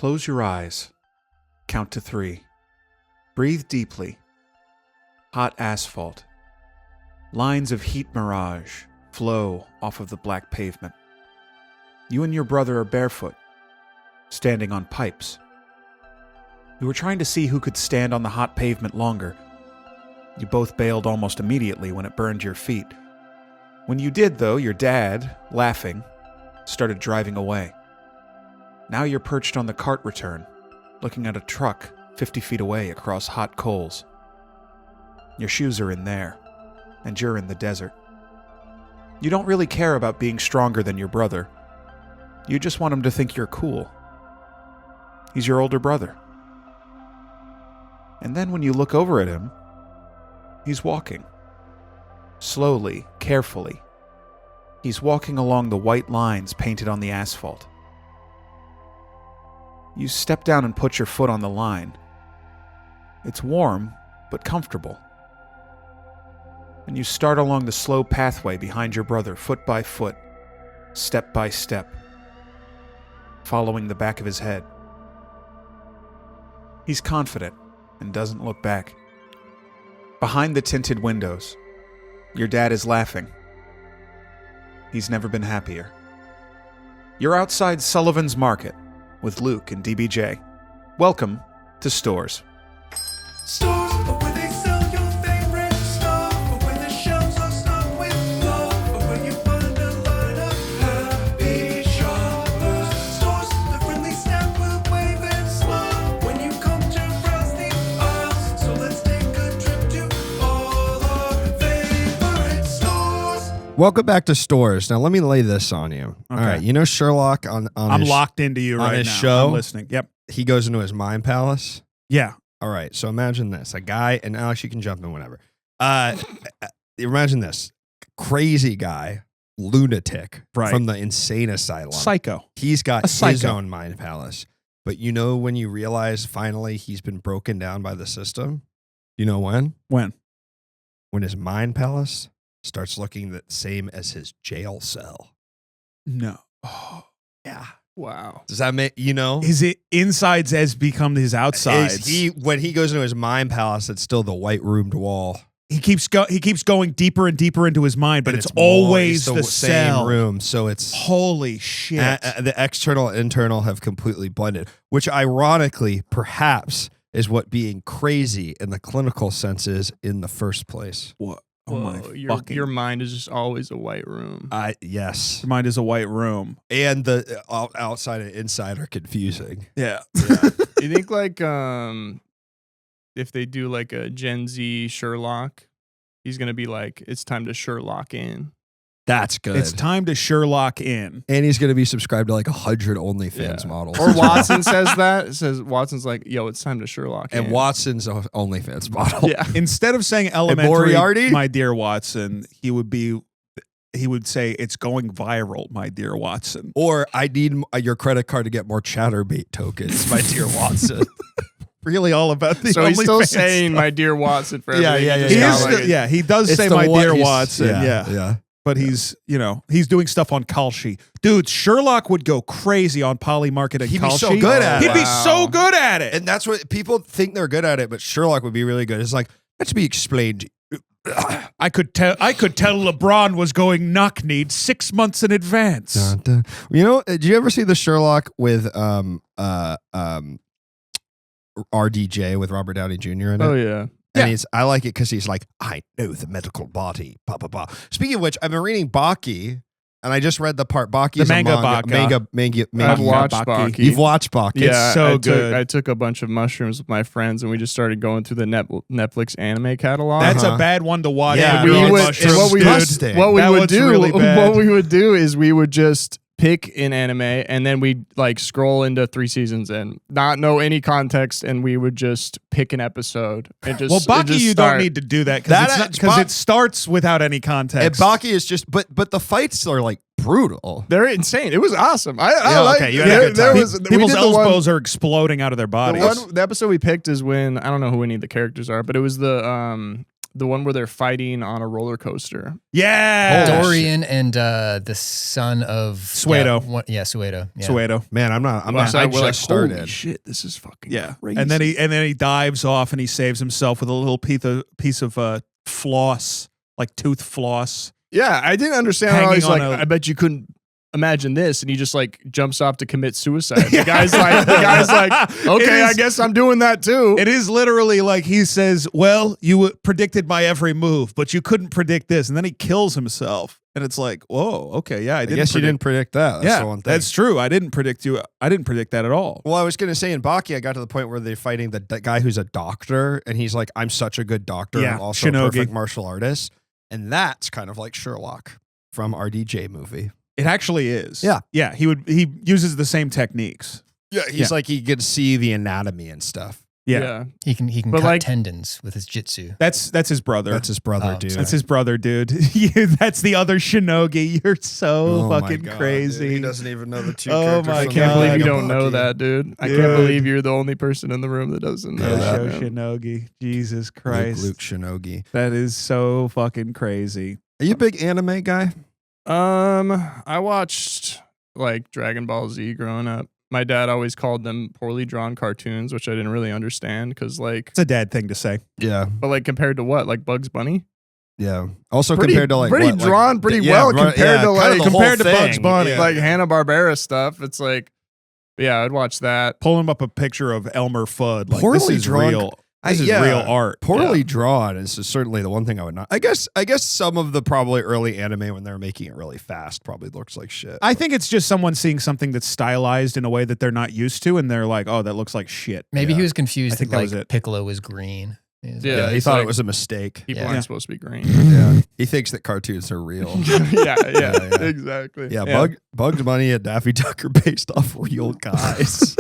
Close your eyes. Count to 3. Breathe deeply. Hot asphalt. Lines of heat mirage flow off of the black pavement. You and your brother are barefoot, standing on pipes. You were trying to see who could stand on the hot pavement longer. You both bailed almost immediately when it burned your feet. When you did, though, your dad, laughing, started driving away. Now you're perched on the cart return, looking at a truck 50 feet away across hot coals. Your shoes are in there, and you're in the desert. You don't really care about being stronger than your brother. You just want him to think you're cool. He's your older brother. And then when you look over at him, he's walking. Slowly, carefully. He's walking along the white lines painted on the asphalt. You step down and put your foot on the line. It's warm, but comfortable. And you start along the slow pathway behind your brother, foot by foot, step by step, following the back of his head. He's confident and doesn't look back. Behind the tinted windows, your dad is laughing. He's never been happier. You're outside Sullivan's Market with Luke and DBJ. Welcome to Stores. Stores, where they sell your favorite stuff, where the shelves are stocked with love, where you find a line of happy shoppers. Stores, the friendly staff will wave and smile when you come to browse the aisles. So let's take a trip to all our favorite stores. Welcome back to Stores. Now, let me lay this on you. Okay. All right. You know Sherlock on I'm his, locked into you on right his now. show? I'm listening. Yep. He goes into his mind palace. Yeah. All right. So imagine this. A guy, and Alex, you can jump in whenever. Imagine this. Crazy guy, lunatic Right. from the insane asylum. Psycho. He's got A psycho. his own mind palace. But you know when you realize finally he's been broken down by the system? You know when? When? When his mind palace starts looking the same as his jail cell. No. Oh. Yeah. Wow. Does that make, you know? His insides has become his outsides. When he goes into his mind palace, it's still the white roomed wall. He keeps going deeper and deeper into his mind, but And it's always always the same cell. room. So it's Holy shit. the external and internal have completely blended, which ironically perhaps is what being crazy in the clinical sense is in the first place. What? Oh my fucking. Your mind is just always a white room. Yes. Your mind is a white room. And the outside and inside are confusing. Yeah. You think like if they do like a Gen Z Sherlock, he's gonna be like, it's time to Sherlock in. That's good. It's time to Sherlock in. And he's going to be subscribed to like 100 OnlyFans models. Or Watson says that. It says Watson's like, yo, it's time to Sherlock in. And Watson's a OnlyFans model. Yeah. Instead of saying elementary, Moriarty? my dear Watson, he would say it's going viral, my dear Watson. Or I need your credit card to get more Chatterbait tokens, my dear Watson. Really all about the So he's still OnlyFans saying stuff. my dear Watson for Yeah, everything. yeah, He yeah, just He got is like still- yeah, he does It's say the my one dear he's- Watson. Yeah. But he's doing stuff on Kalshi. Dude, Sherlock would go crazy on Poly Market and He'd be Kalshi. so good at it. He'd be Wow. so good at it. And that's what people think they're good at it, but Sherlock would be really good. It's like, let's be explained. I could tell LeBron was going knock-kneed 6 months in advance. Dun, dun. You know, did you ever see the Sherlock with RDJ with Robert Downey Jr. in it? Oh yeah. And I like it because he's like, I know the medical body. Blah, blah, blah. Speaking of which, I've been reading Baki, and I just read the part. Baki The is manga a manga. I've watched Baki. Baki. You've watched Baki. Yeah, so I good. I took a bunch of mushrooms with my friends, and we just started going through the Netflix anime catalog. That's Uh-huh. a bad one to watch. Yeah, when we you're on would, mushrooms, what we dude. disgusting. what we That would one's do, really bad. what we would do is we would just pick an anime and then we'd like scroll into 3 seasons and not know any context, and we would just pick an episode and just. Well, Baki, and just you start. don't need to do that That- because it starts without any context. And Baki is just, but the fights are like brutal. They're insane. It was awesome. I Yeah, like. okay, you had a good there time. was we People's did the one- elbows are exploding out of their bodies. The episode we picked is when I don't know who any of the characters are, but it was the the one where they're fighting on a roller coaster. Yeah. Dorian and the son of Suedo. Suedo. Yeah. Suedo. Man, I'm not. So I we're just like, started. holy shit, this is fucking Yeah. crazy. And then he dives off and he saves himself with a little piece of floss, like tooth floss. Yeah, I didn't understand how he's Hanging like, on a- I bet you couldn't imagine this, and he just like jumps off to commit suicide. The guy's like, It okay, is- I guess I'm doing that too. It is literally like he says, well, you predicted my every move, but you couldn't predict this. And then he kills himself. And it's like, whoa, okay, yeah, I guess you didn't predict that. That's the one thing. that's true. I didn't predict that at all. Well, I was going to say in Baki, I got to the point where they're fighting the guy who's a doctor, and he's like, I'm such a good doctor. Yeah, I'm also a Shinogi. perfect martial artist. And that's kind of like Sherlock from RDJ movie. It actually is. Yeah. Yeah. He uses the same techniques. Yeah, he's like, he can see the anatomy and stuff. Yeah. He can But cut like- tendons with his jitsu. That's his brother. That's his brother, Oh, dude. That's his brother, dude. That's the other Shinogi. You're so Oh my fucking God, crazy. dude. He doesn't even know the two Oh characters. my I from can't God. believe you Dragon don't Ball know Ki. that, dude. I Dude. can't believe you're the only person in the room that doesn't know Yeah. that. Show man. Shinogi. Jesus Christ. Luke Shinogi. That is so fucking crazy. Are you a big anime guy? I watched like Dragon Ball Z growing up. My dad always called them poorly drawn cartoons, which I didn't really understand because like, It's a dad thing to say. Yeah, but like compared to what, like Bugs Bunny? yeah. Also Pretty- compared to like pretty what, like- drawn pretty yeah, well right, compared to, kind of like- the whole compared to Bugs thing. Bunny. Yeah. Like Hanna-Barbera stuff. It's like, yeah, I'd watch that. Pulling up a picture of Elmer Fudd. Like, Poorly this is drawn- real. This is yeah. real art. Poorly drawn is certainly the one thing I would not. I guess some of the probably early anime when they were making it really fast probably looks like shit. I think it's just someone seeing something that's stylized in a way that they're not used to, and they're like, "Oh, that looks like shit." Maybe Yeah. he was I confused think that that was like it. Piccolo was green. Yeah, he it's thought like- it was a mistake. People Yeah. aren't supposed to be green. Yeah, he thinks that cartoons are real. yeah, yeah. exactly. Yeah, Bugs Bunny and Daffy Duck are based off real guys.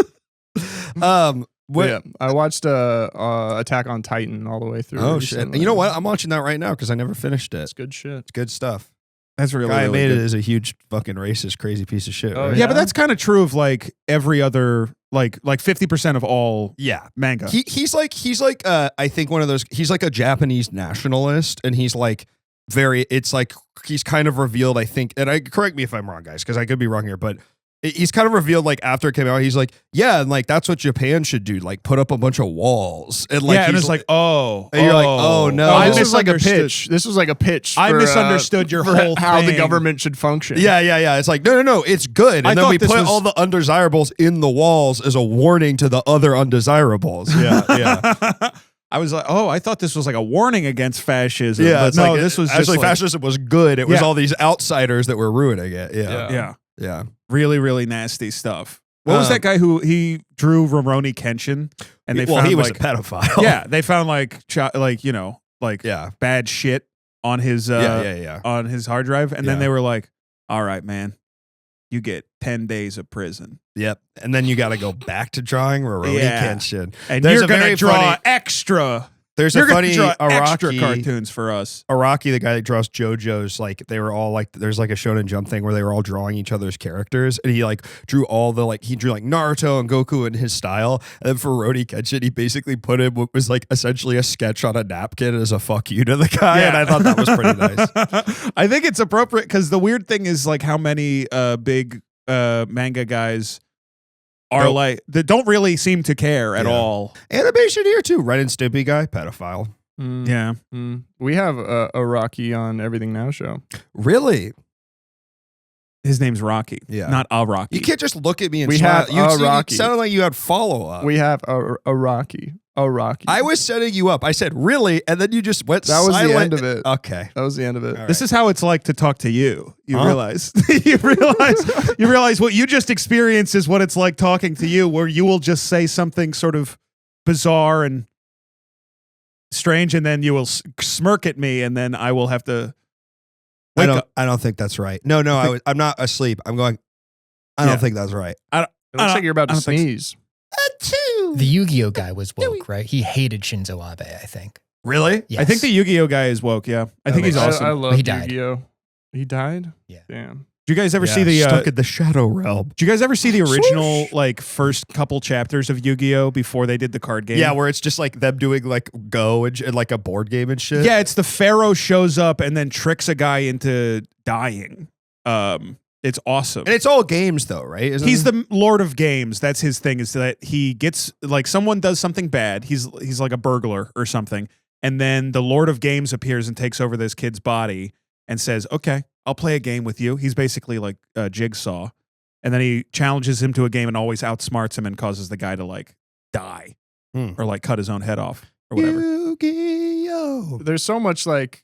What? Yeah, I watched Attack on Titan all the way through. Oh shit! recently. You know what? I'm watching that right now because I never finished it. It's good shit. It's good stuff. That's really, Guy really made good. it is a huge fucking racist, crazy piece of shit. Oh, right? Yeah, but that's kind of true of like every other, like 50% of all yeah. manga. He's like I think one of those. He's like a Japanese nationalist, and he's like very. It's like he's kind of revealed. I think, and I correct me if I'm wrong, guys, because I could be wrong here, but. He's kind of revealed like after it came out, he's like, yeah, and like that's what Japan should do, like put up a bunch of walls, and like yeah, and he's it's like, oh, and you're like, oh, no. I this was like a misunderstood. pitch. This was like a pitch. I for, misunderstood your for whole how the thing. government should function. yeah. It's like no, it's good, I and then thought we this put was- all the undesirables in the walls as a warning to the other undesirables. Yeah. I was like, oh, I thought this was like a warning against fascism. Yeah, but it's no, like, this was actually just like, fascism was good. It was Yeah. all these outsiders that were ruining it. Yeah. yeah, really, really nasty stuff. What was Um, that guy who he drew Rurouni Kenshin? And they found he was like, a pedophile. yeah, they found like yeah, bad shit on his yeah. on his hard drive, and then Yeah. they were like, all right, man, you get 10 days of prison, Yep. And then you got to go back to drawing Rurouni Yeah. Kenshin. and There's you're a gonna very draw funny- extra. There's You're a gonna funny draw extra Araki cartoons for us. Araki, the guy that draws JoJo's, like they were all like, there's like a Shonen Jump thing where they were all drawing each other's characters, and he like drew all the he drew like Naruto and Goku in his style, and then for Rurouni Kenshin, he basically put in what was like essentially a sketch on a napkin as a fuck you to the guy, and I thought that was pretty nice. I think it's appropriate because the weird thing is like how many big manga guys are Nope. like that don't really seem to care at Yeah. all. Animation here too, Ren and Stimpy guy, pedophile. Mm, Yeah. mm. We have a Rocky on Everything Now show. Really? His name's Rocky. Yeah. Not a Rocky. You can't just look at me and We smile. have You a see- Rocky. It sounded like you had follow up. We have a Rocky. A Rocky. I was setting you up. I said, really? And then you just went That was the silent. end of it. Okay. That was the end of it. All This is how it's like to talk to you. You Huh? realize you realize what you just experienced is what it's like talking to you, where you will just say something sort of bizarre and strange, and then you will smirk at me, and then I will have to wake up. I don't think that's right. No, I'm not asleep. I'm going, I don't Yeah. think that's right. It looks like you're about I to don't think so. sneeze. The Yu-Gi-Oh guy was woke, right? He hated Shinzo Abe, I think. Really? Yes. I think the Yu-Gi-Oh guy is woke. Yeah, I think he's Okay. awesome. I love He died. Yu-Gi-Oh. He died? Yeah. Damn. Did you guys ever see the stuck in the shadow realm? Did you guys ever see the original like first couple chapters of Yu-Gi-Oh before they did the card game? Yeah, where it's just like them doing like Go and like a board game and shit. Yeah, it's the Pharaoh shows up and then tricks a guy into dying. It's awesome. And it's all games though, right? He's the Lord of Games. That's his thing, is that he gets like someone does something bad. He's like a burglar or something. And then the Lord of Games appears and takes over this kid's body and says, okay, I'll play a game with you. He's basically like a Jigsaw. And then he challenges him to a game and always outsmarts him and causes the guy to like die or like cut his own head off or whatever. Yu-Gi-Oh! There's so much like,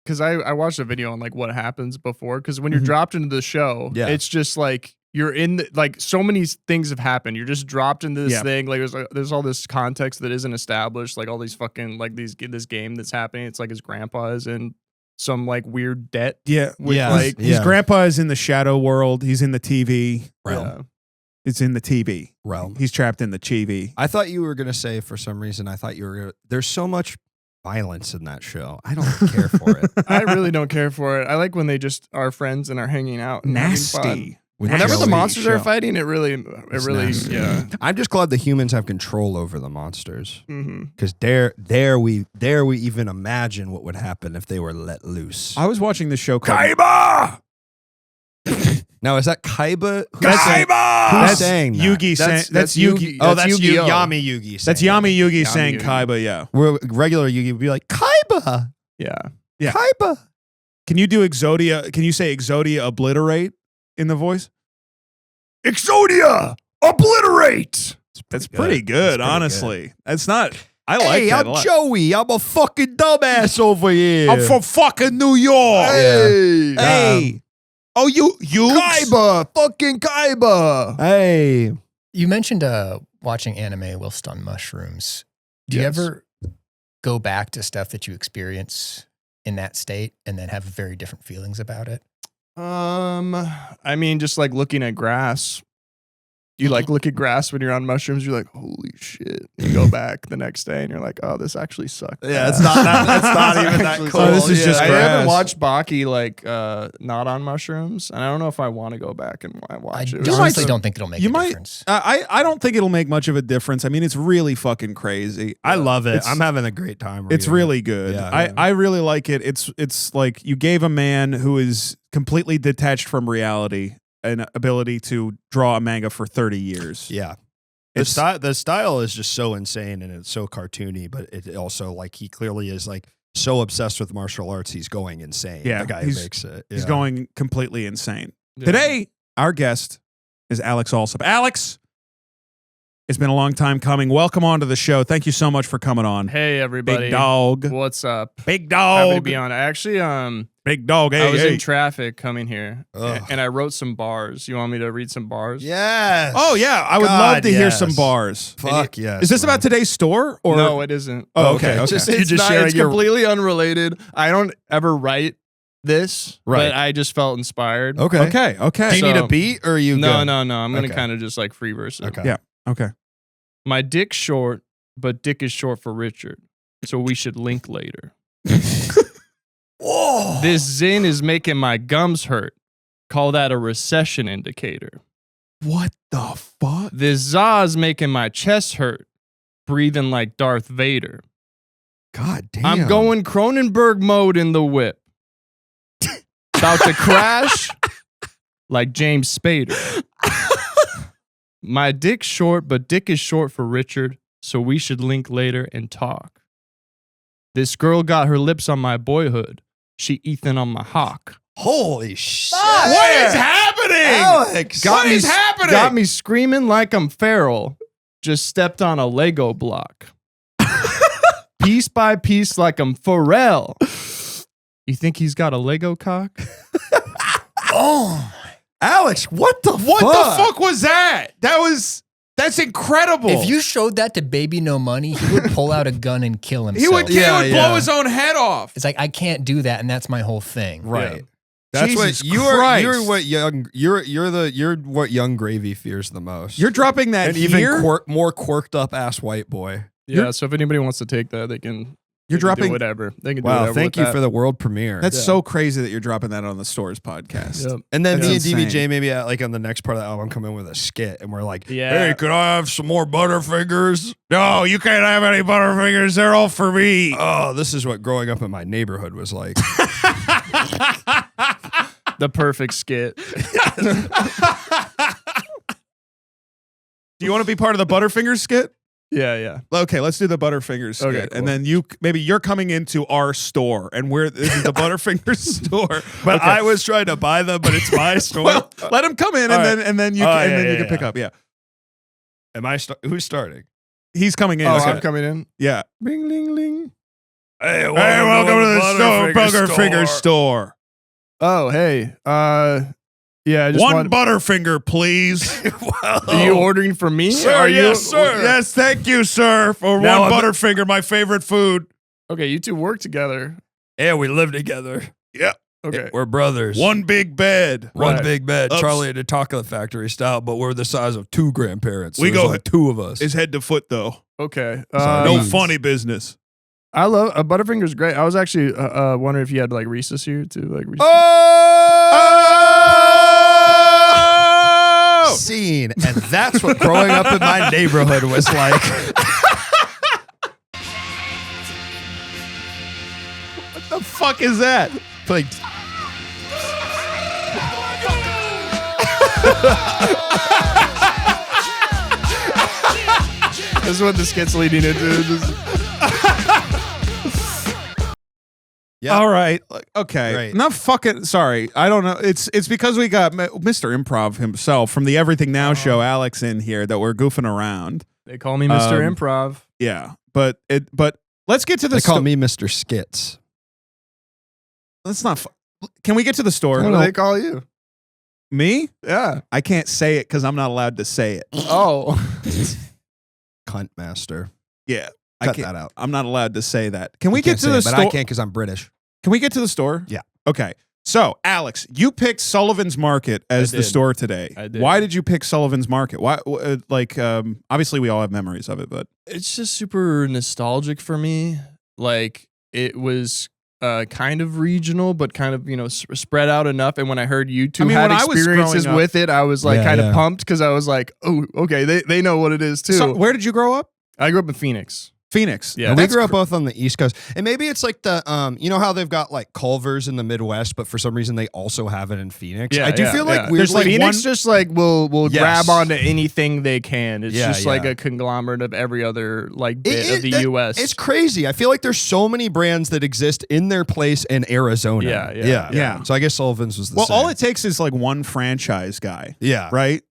because I watched a video on like what happens before. Because when you're dropped into the show, it's just like you're in the, like so many things have happened. You're just dropped into this thing. Like there's all this context that isn't established. Like all these fucking like this game that's happening. It's like his grandpa is in some like weird debt. Yeah, like his grandpa is in the shadow world. He's in the TV realm. Yeah. It's in the TV realm. He's trapped in the TV. I thought you were gonna say, for some reason, there's so much violence in that show. I don't care for it. I really don't care for it. I like when they just are friends and are hanging out. And having fun. Nasty. Whenever the Nasty monsters show. are fighting, it really, nasty. yeah. I'm just glad the humans have control over the monsters, Mm-hmm. because dare we even imagine what would happen if they were let loose. I was watching this show called Kaiba. Now is that Kaiba? Who's saying that? Yugi saying that's Yugi. Oh, that's Yu-Gi-Oh. Yami Yugi. That's saying Yami Yugi Yami saying Yugi. Kaiba, yeah. Where regular Yugi would be like Kaiba. Yeah. Yeah. Kaiba. Can you do Exodia? Can you say Exodia obliterate in the voice? Exodia obliterate. That's pretty good, honestly. That's not. I like that I'm a lot. Joey. I'm a fucking dumbass over here. I'm from fucking New York. Hey. Hey. Oh, you Kaiba. Fucking Kaiba. Hey. You mentioned watching anime whilst on mushrooms. Do you Yes. ever go back to stuff that you experience in that state and then have very different feelings about it? I mean, just like looking at grass. You like look at grass when you're on mushrooms. You're like, holy shit. You go back the next day and you're like, oh, this actually sucked. Yeah, it's not that. That's not even that Actually cool. Oh, this is just I grass. haven't watched Baki like not on mushrooms, and I don't know if I want to go back and watch it. I honestly don't think it'll make you a might- difference. I don't think it'll make much of a difference. I mean, it's really fucking crazy. I love it. It's- I'm having a great time. It's reading really it. good. Yeah. I really like it. It's like you gave a man who is completely detached from reality an ability to draw a manga for 30 years. Yeah. It's- The style is just so insane and it's so cartoony, but it also like he clearly is like so obsessed with martial arts he's going insane. Yeah, the guy who he's- makes it. He's Yeah. going completely insane. Yeah. Today, our guest is Alex Allsup. Alex, it's been a long time coming. Welcome onto the show. Thank you so much for coming on. Hey everybody, Big dog. what's up? Big Happy to dog. be on. I actually Big dog. Hey, I was hey. in traffic coming here, Ugh. and I wrote some bars. You want me to read some bars? Yes. Oh, yeah. I would God, love to hear yes. some bars. Fuck yes. Is this man. about today's store? Or No, it isn't. Oh, okay. Okay. Just- It's, You're just not, sharing it's your- completely unrelated. I don't ever write this, Right. but I just felt inspired. Okay. Okay. Okay. Do you need So- a beat or are you No, good? no, no. I'm gonna Okay. kind of just like free verse it. Okay. Yeah. Okay. My dick's short, but dick is short for Richard, so we should link later. Whoa. This Zin is making my gums hurt. Call that a recession indicator. What the fuck? This Za's making my chest hurt. Breathing like Darth Vader. God damn. I'm going Cronenberg mode in the whip. About to crash like James Spader. My dick's short, but dick is short for Richard, so we should link later and talk. This girl got her lips on my boyhood. She Ethan on my hawk. Holy shit. What is happening? Alex. What is happening? Got me screaming like I'm feral. Just stepped on a Lego block. Piece by piece like I'm Pharrell. You think he's got a Lego cock? Oh. Alex, what the What the fuck was that? That's incredible. If you showed that to Baby No Money, he would pull out a gun and kill himself. he would Yeah, blow yeah. his own head off. It's like, I can't do that, and that's my whole thing. Right. Yeah. That's Jesus what you are. Christ. You're what young Gravy fears the most. You're dropping that and here? even more quirked up ass white boy. Yeah, so if anybody wants to take that, they can You're They can do dropping. whatever. They can do Wow, whatever. thank with you that. for the world premiere. That's so crazy that you're dropping that on the Stores podcast. Yep. And then That's me and DBJ insane. maybe like on the next part of the album come in with a skit and we're like, Yeah. hey, could I have some more Butterfingers? No, you can't have any Butterfingers. They're all for me. Oh, this is what growing up in my neighborhood was like. The perfect skit. Do you want to be part of the Butterfingers skit? Yeah, yeah. Okay, let's do the Butterfingers skit, Okay, cool. and then you're coming into our store, and this is the Butterfingers store. But Okay. I was trying to buy them, but it's my store. Well, let him come in, All and then you can pick up. Yeah, Am I? Who's starting? he's coming in. Oh, Okay. I'm coming in. Yeah. Bing, ling, ling. Hey, Welcome to the Butterfinger store. Oh, hey. Yeah, I just One want. Butterfinger, please. Are you ordering for me? Sir, Are you? yes, sir. Yes, thank you, sir, for Now one I'm- Butterfinger, my favorite food. Okay, you two work together. Yeah, we live together. Yeah. Okay. We're brothers. One big bed. One Right. big bed, Ups. Charlie and the Chocolate Factory style, but we're the size of two grandparents. We There's go- like two of us. Is head to foot though. Okay. Sorry. No Um, funny business. I love Butterfinger's great. I was actually wondering if you had like Reese's here too, like Reese's. Oh! Scene, and that's what growing up in my neighborhood was like. What the fuck is that? Like, This is what the skit's leading into. yeah. All right. Okay. Right. Not fucking. Sorry. I don't know. It's because we got Mr. Improv himself from the Everything Now show, Alex, in here that we're goofing around. They call me Mr. Um, Improv. Yeah. But let's get to the They call sto- me Mr. Skits. Let's not. Can we get to the store? What do they call you? Me? Yeah. I can't say it because I'm not allowed to say it. Oh. Cunt master. Yeah. I Cut can't. that out. I'm not allowed to say that. Can we You get can't to say the it, but store? I can't because I'm British. Can we get to the store? Yeah. Okay. So, Alex, you picked Sullivan's Market as I the did. store today. I did. Why did you pick Sullivan's Market? Why? Obviously, we all have memories of it, but It's just super nostalgic for me. Like it was kind of regional, but kind of spread out enough. And when I heard you two I mean, had when I was experiences growing up- with it, I was like Yeah, kind yeah. of pumped because I was like, oh, okay, they know what it is too. So, where did you grow up? I grew up in Phoenix. Phoenix. Yeah. And we That's grew up both on the East Coast. And maybe it's like the, you know how they've got like Culver's in the Midwest, but for some reason they also have it in Phoenix. Yeah, I do yeah, feel like yeah. we're There's like like Phoenix one- just like will Yes. grab onto anything they can. It's Yeah, just like yeah. a conglomerate of every other like bit It- of the that- U.S. It's crazy. I feel like there's so many brands that exist in their place in Arizona. Yeah. Yeah. So I guess Sullivan's was the Well, same. all it takes is like one franchise guy, yeah. right?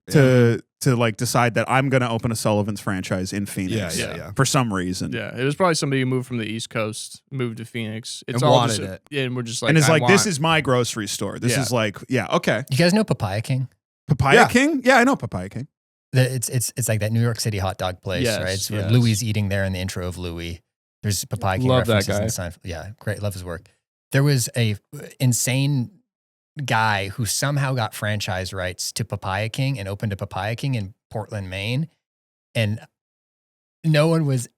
To like decide that I'm going to open a Sullivan's franchise in Phoenix. Yeah. For some reason. Yeah, it was probably somebody who moved from the East Coast, moved to Phoenix. It's And all wanted just, it. Yeah, and we're just like, And it's I like, this want- is my grocery store. This Yeah. is like, yeah, okay. You guys know Papaya King? Papaya Yeah. King? Yeah, I know Papaya King. It's like that New York City hot dog place, Yes, right? It's where yes. Louis eating there in the intro of Louis. There's Papaya King Love that references guy. in Seinfeld. Yeah, great. Love his work. There was a insane guy who somehow got franchise rights to Papaya King and opened a Papaya King in Portland, Maine. And no one was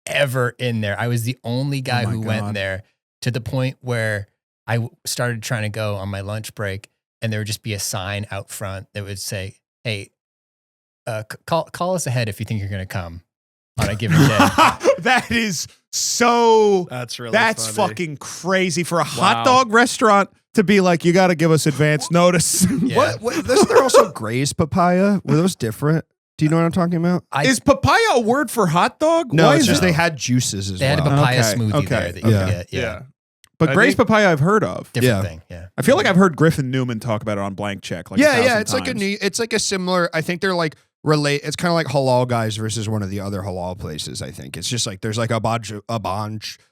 ever in there. I was the only guy my who went God. there, to the point where I started trying to go on my lunch break, and there would just be a sign out front that would say, "Hey, call us ahead if you think you're going to come on a given day." That is so. That's really That's funny. fucking crazy for a Wow. hot dog restaurant to be like, you got to give us advance notice. Yeah. What? Isn't there also Gray's papaya? Were those different? Do you know what I'm talking about? Is papaya a word for hot dog? No, Why it's is just it? they had juices as They had a well. papaya Okay, smoothie okay, there that you yeah. could get. Yeah. But I Gray's think- papaya I've heard of. Different Yeah. thing. Yeah. I feel like I've heard Griffin Newman talk about it on Blank Check. Like a yeah, thousand it's like a times. new, it's like a similar. I think they're like it's kind of like halal guys versus one of the other halal places. I think it's just like there's like a bunch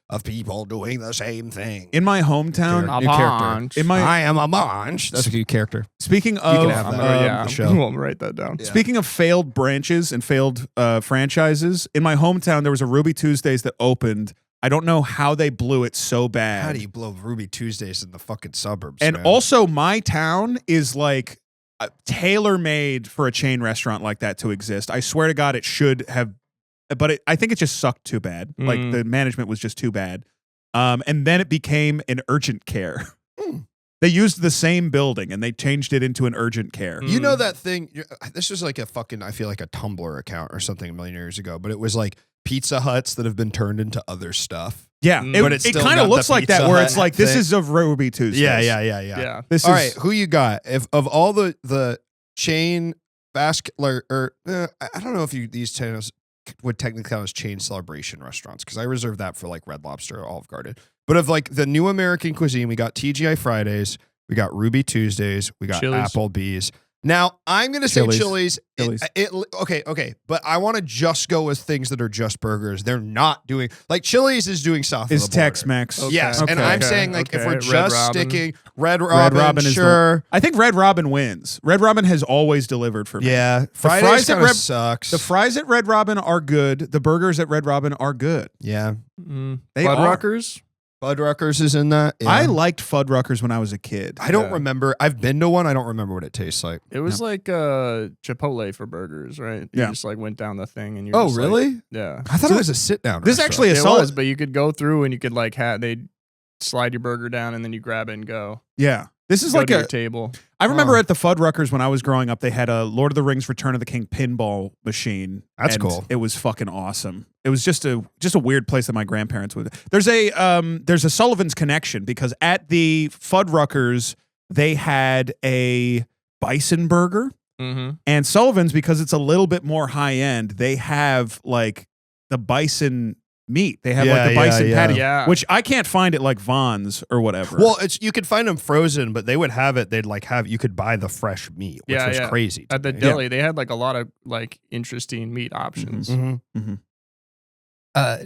of people doing the same thing. In my hometown, A New character. bunch. in my I am a bunch. That's a cute character. speaking of can have I'm that. gonna, yeah, the show. I'm gonna write that down. Yeah. speaking of failed branches and failed franchises, in my hometown there was a Ruby Tuesdays that opened. I don't know how they blew it so bad. How do you blow Ruby Tuesdays in the fucking suburbs? And man? also, my town is like tailor made for a chain restaurant like that to exist. I swear to God, it should have but I think it just sucked too bad. Like the management was just too bad. And then it became an urgent care. They used the same building and they changed it into an urgent care. You know that thing? This was like a fucking, I feel like a Tumblr account or something a million years ago, but it was like Pizza Huts that have been turned into other stuff. Yeah, but it's it still kind got of looks the like that, Pizza where Hut it's like, this thing. is of Ruby Tuesdays. Yeah. This All is right, who you got? If of all the chain vascular, or I don't know if these channels would technically count as chain celebration restaurants, because I reserve that for like Red Lobster or Olive Garden. But of like the new American cuisine, we got TGI Fridays, we got Ruby Tuesdays, we got Chili's. Applebee's. Now I'm gonna say Chili's. Chili's. Okay, but I want to just go with things that are just burgers. They're not doing like Chili's is doing south is of the border. Tex-Mex. Okay. Yes, and I'm Okay. saying like if we're Red just Robin. sticking Red Robin is sure. I think Red Robin wins. Red Robin has always delivered for me. Yeah, fries Fridays at kind of Red- sucks. The fries at Red Robin are good. The burgers at Red Robin are good. Yeah, They are. Fuddruckers? Fuddruckers is in that. Yeah. I liked Fuddruckers when I was a kid. I don't Yeah. remember. I've been to one. I don't remember what it tastes like. It was like Chipotle for burgers, right? You Yeah. just like went down the thing and you Oh, really? yeah. I thought it was a sit down. This actually is It solid. was, but you could go through and you could like they'd slide your burger down and then you grab it and go. Yeah. This is Go like to a. your table. I remember Oh. at the Fuddruckers when I was growing up, they had a Lord of the Rings Return of the King pinball machine. That's and cool. It was fucking awesome. It was just a weird place that my grandparents would. There's a Sullivan's connection, because at the Fuddruckers they had a bison burger, Mm-hmm. and Sullivan's, because it's a little bit more high end, they have like the bison meat. They have like the bison patty, Yeah. which I can't find at like Vaughn's or whatever. Well, it's you could find them frozen, but they would have it. They'd like have you could buy the fresh meat, which Yeah, was yeah. crazy. to At the me. deli, they had like a lot of like interesting meat options. Mhm.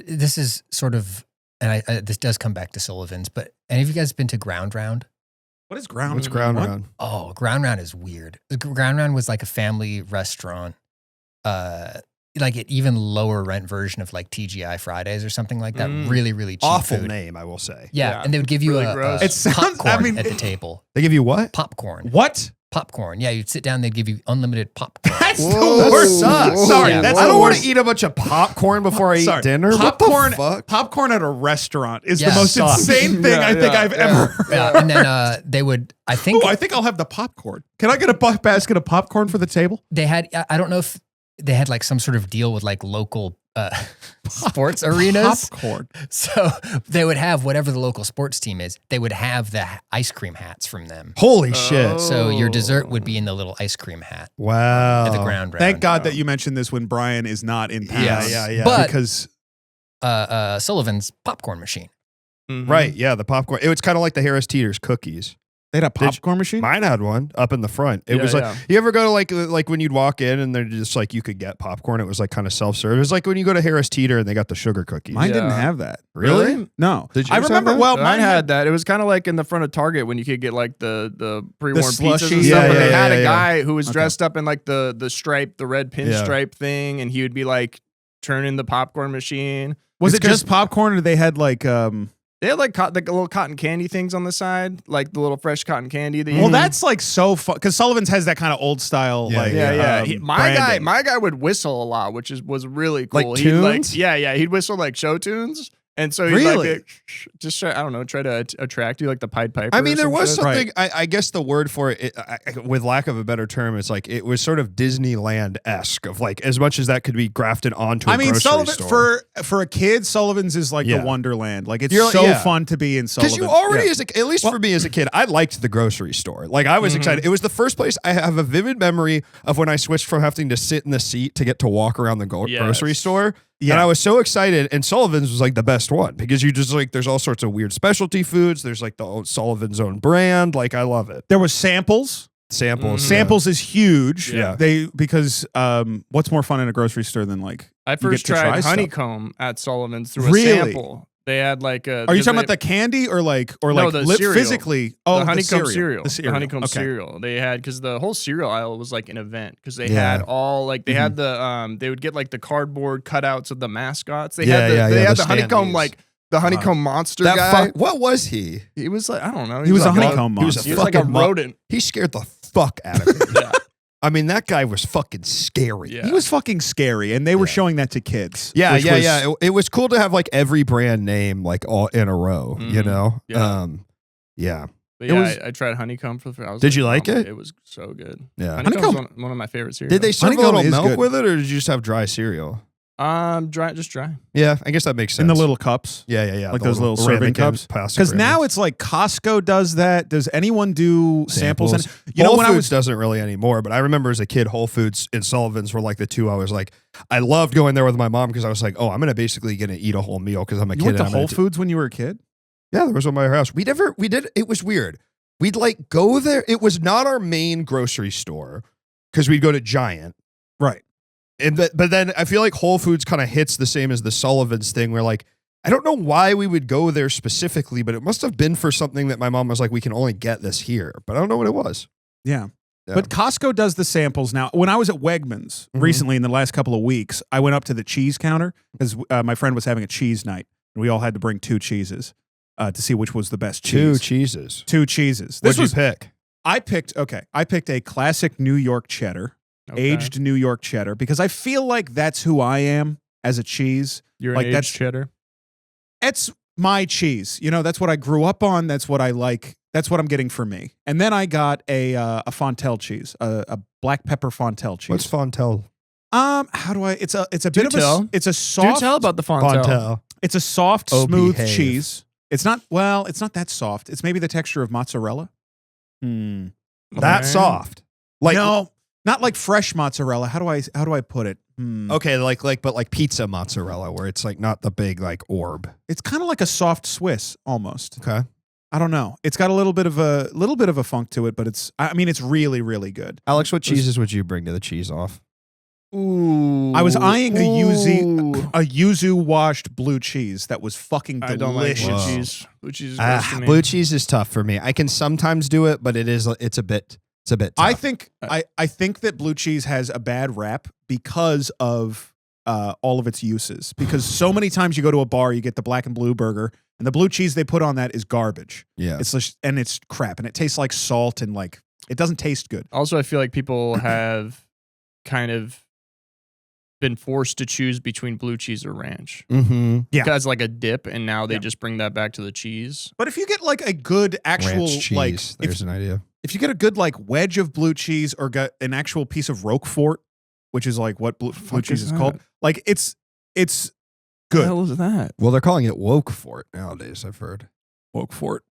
This is sort of, and this does come back to Sullivan's, but any of you guys been to Ground Round? what is ground? What's ground What? round? Oh, Ground Round is weird. Ground Round was like a family restaurant, like an even lower rent version of like TGI Fridays or something like that. Mm. Really, really cheap Awful food. name, I will say. Yeah, Yeah. and they would give you Really a gross. It sounds- popcorn I mean, at the table. They give you what? Popcorn. What? Popcorn. Yeah, you'd sit down, they'd give you unlimited popcorn. That's Whoa, the worst. sucks. Sorry, Yeah. that's I the don't want worst. to eat a bunch of popcorn before I eat Sorry. dinner. Popcorn, What the fuck? popcorn at a restaurant is Yeah, the most sucks. insane thing I think I've ever. Yeah, and then they would, I think Oh, I think I'll have the popcorn. Can I get a basket of popcorn for the table? they had, I don't know if they had like some sort of deal with like local sports arenas. Popcorn. So they would have whatever the local sports team is, they would have the ice cream hats from them. Holy shit! So your dessert would be in the little ice cream hat Wow. at the ground round. Thank God that you mentioned this when Brian is not in town. Yes. Yeah. But because Sullivan's popcorn machine. Mm-hmm. Right, yeah, the popcorn. It was kind of like the Harris Teeter's cookies. they had a Did you- popcorn machine. Mine had one up in the front. It Yeah, was like yeah. you ever go to like when you'd walk in and they're just like you could get popcorn. It was like kind of self-serve. It was like when you go to Harris Teeter and they got the sugar cookies. Mine didn't Yeah. have that. Really? No. Did I yours have remember. that? Well, Mine mine had that. It was kind of like in the front of Target when you could get like the pre-worn pizzas and slushies. stuff. Yeah, but they yeah, had yeah, a yeah. guy who was Okay. dressed up in like the stripe, the red Yeah. pinstripe thing, and he would be like turning the popcorn machine. Was It's it just popcorn, or they had like? They had like little cotton candy things on the side, like the little fresh cotton candy. That you Well, that's like so fun because Sullivan's has that kind of old style. Yeah, like, yeah. branding. My guy would whistle a lot, which was really cool. Like He'd tunes? he'd whistle like show tunes. And so he'd Really? like just try, I don't know, try to attract you like the Pied Piper. I mean, or there some was shit. something. I guess the word for it, with lack of a better term, it's like it was sort of Disneyland esque of like as much as that could be grafted onto. A I mean, grocery Sullivan store. for a kid, Sullivan's is like Yeah. the Wonderland. Like it's You're like- so yeah. fun to be in Sullivan. Because you already, Yeah. as at least for me as a kid, I liked the grocery store. Like I was excited. It was the first place I have a vivid memory of when I switched from having to sit in the seat to get to walk around the grocery Yes. store. Yeah. And I was so excited. And Sullivan's was like the best one because you just like, there's all sorts of weird specialty foods. There's like the old Sullivan's own brand. Like I love it. There was samples. Samples. Samples is huge. Yeah. Because what's more fun in a grocery store than like I you first get to try tried stuff. honeycomb at Sullivan's through a Really? sample. They had like a. Are you talking about the candy or like the cereal. physically? Oh, the honeycomb cereal. The cereal. The honeycomb Okay. cereal. They had because the whole cereal aisle was like an event because they Yeah. had all like they had the they would get like the cardboard cutouts of the mascots. They Yeah, had the, yeah, they yeah, had the the honeycomb standees. like the honeycomb monster That guy. fuck, what was he? He was like I don't know. He was a like honeycomb he was a monster. He was like a fucking rodent. He scared the fuck out of me. Yeah. I mean, that guy was fucking scary. Yeah. He was fucking scary, and they were Yeah. showing that to kids. Yeah, which yeah, was- yeah. It was cool to have like every brand name like all in a row, you Mhm. know? Yeah. Yeah. But It yeah, was- I tried honeycomb for the first. I was Did you like oh my- it? It was so good. Yeah. Honeycomb's one of my favorite cereals. Did they serve a Honeycomb little is milk good. with it, or did you just have dry cereal? Just dry. Yeah, I guess that makes sense. in the little cups. yeah, yeah, yeah. like the those little serving ramekin cups? plastic Because now ramekins. it's like Costco does that. Does anyone do samples? And you know Whole when Foods I was doesn't really anymore, but I remember as a kid, Whole Foods and Sullivan's were like the two I was like, I loved going there with my mom because I was like, oh, I'm gonna basically gonna eat a whole meal because I'm a you kid. went to and I'm gonna Whole do- Foods when you were a kid. Yeah, there was one by our house. We did. It was weird. We'd like go there. It was not our main grocery store because we'd go to Giant. Right. But then I feel like Whole Foods kind of hits the same as the Sullivan's thing where like, I don't know why we would go there specifically, but it must have been for something that my mom was like, we can only get this here. But I don't know what it was. Yeah. Yeah. But Costco does the samples now. When I was at Wegmans Mhm. recently in the last couple of weeks, I went up to the cheese counter because my friend was having a cheese night. And we all had to bring 2 cheeses to see which was the best Two cheese. cheeses. 2 cheeses. What'd you pick? I picked a classic New York cheddar, Okay. aged New York cheddar, because I feel like that's who I am as a cheese. You're like an that's- aged cheddar. It's my cheese. You know, that's what I grew up on. That's what I like. That's what I'm getting for me. And then I got a Fontel cheese, a black pepper Fontel cheese. What's Fontel? How do I? It's a Do bit of tell. a. It's a Do soft. tell about the Fontel. Fontel. It's a soft, Oh, smooth behave. cheese. It's not. Well, it's not that soft. It's maybe the texture of mozzarella. That Okay. soft. Like no, not like fresh mozzarella. How do I put it? Okay, but like pizza mozzarella, where it's like not the big like orb. It's kind of like a soft Swiss almost. Okay. I don't know. It's got a little bit of a funk to it, but it's. I mean, it's really, really good. Alex, what cheeses would you bring to the cheese off? Ooh. I was eyeing a Ooh. yuzu washed blue cheese that was fucking I don't like delicious. blue Whoa. cheese. Blue cheese is gross to me. Blue cheese is tough for me. I can sometimes do it, but it's a bit tough. I think that blue cheese has a bad rap because of all of its uses. Because so many times you go to a bar, you get the black and blue burger, and the blue cheese they put on that is garbage. yeah. It's crap, and it tastes like salt, and like it doesn't taste good. Also, I feel like people have kind of been forced to choose between blue cheese or ranch. Mm-hmm. Yeah. As like a dip, and now they Yeah. just bring that back to the cheese. But if you get like a good actual Ranch cheese. like There's an idea. if you get a good like wedge of blue cheese or got an actual piece of Roquefort, which is like what blue fuck cheese is is called, that? like it's What good. the hell is that? Well, they're calling it woke fort nowadays. I've heard. Roquefort.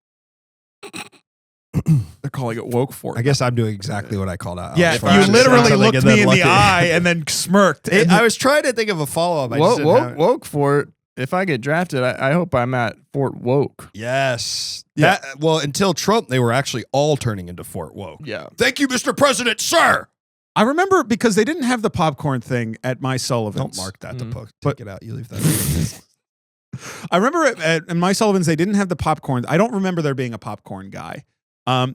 They're calling it Roquefort. I guess I'm doing exactly what I called out. Yeah, Alex. if I you understand literally something looked and me then in let the eye and then smirked. And I was trying to think of a follow up. Woke Fort. If I get drafted, I hope I'm at Fort Woke. Yes. Yeah. Well, until Trump, they were actually all turning into Fort Woke. Yeah. Thank you, Mr. President, sir. I remember because they didn't have the popcorn thing at my Sullivan's. Don't mark that Mhm. to take But- it out. You leave that. I remember at my Sullivan's, they didn't have the popcorn. I don't remember there being a popcorn guy.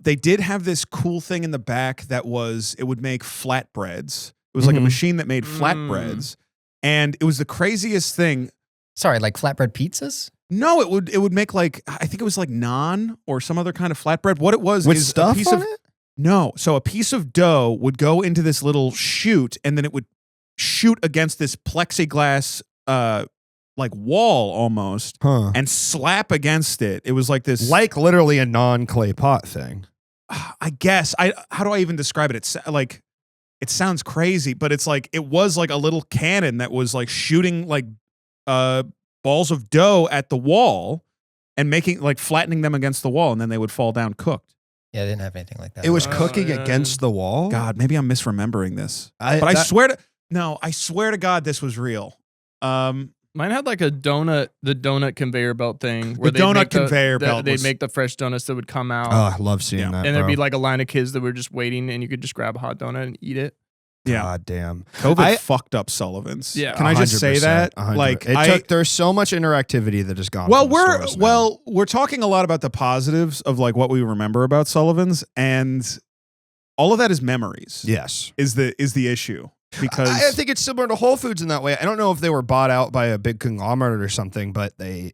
They did have this cool thing in the back that it would make flatbreads. It was like a Mhm. machine that made flatbreads. And it was the craziest thing. Sorry, like flatbread pizzas? No, it would make like, I think it was like naan or some other kind of flatbread. What it was With is stuff a piece on of it? No. So a piece of dough would go into this little chute, and then it would shoot against this plexiglass like wall almost Huh. and slap against it. It was like this Like literally a non-clay pot thing. I guess. How do I even describe it? It's like it sounds crazy, but it's like it was like a little cannon that was like shooting like balls of dough at the wall and making like flattening them against the wall, and then they would fall down cooked. Yeah, I didn't have anything like that. It was Oh, cooking yeah. against the wall. God, maybe I'm misremembering this. I swear to God this was real. Mine had like the donut conveyor belt thing. The donut conveyor belt They'd was- make the fresh donuts that would come out. Oh, I love seeing Yeah. that. and there'd be bro. like a line of kids that were just waiting, and you could just grab a hot donut and eat it. Yeah. God damn. COVID fucked up Sullivan's. Yeah. Can I just say 100%, that? 100%. Like there's so much interactivity that has gone. Well, from the stores now. we're talking a lot about the positives of like what we remember about Sullivan's, and all of that is memories. Yes. Is the issue because I think it's similar to Whole Foods in that way. I don't know if they were bought out by a big conglomerate or something, but they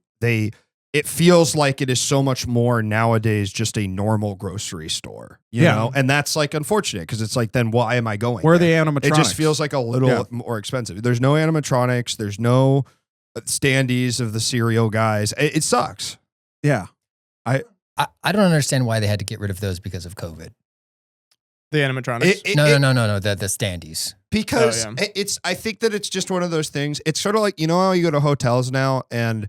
it feels like it is so much more nowadays just a normal grocery store, you Yeah. know? And that's like unfortunate because it's like, then why am I going Where are the there? animatronics? It just feels like a little Yeah. more expensive. There's no animatronics. There's no standees of the cereal guys. It sucks. Yeah. I don't understand why they had to get rid of those because of COVID. The animatronics. No. The standees. Because Oh, yeah. I think that it's just one of those things. It's sort of like, you know how you go to hotels now and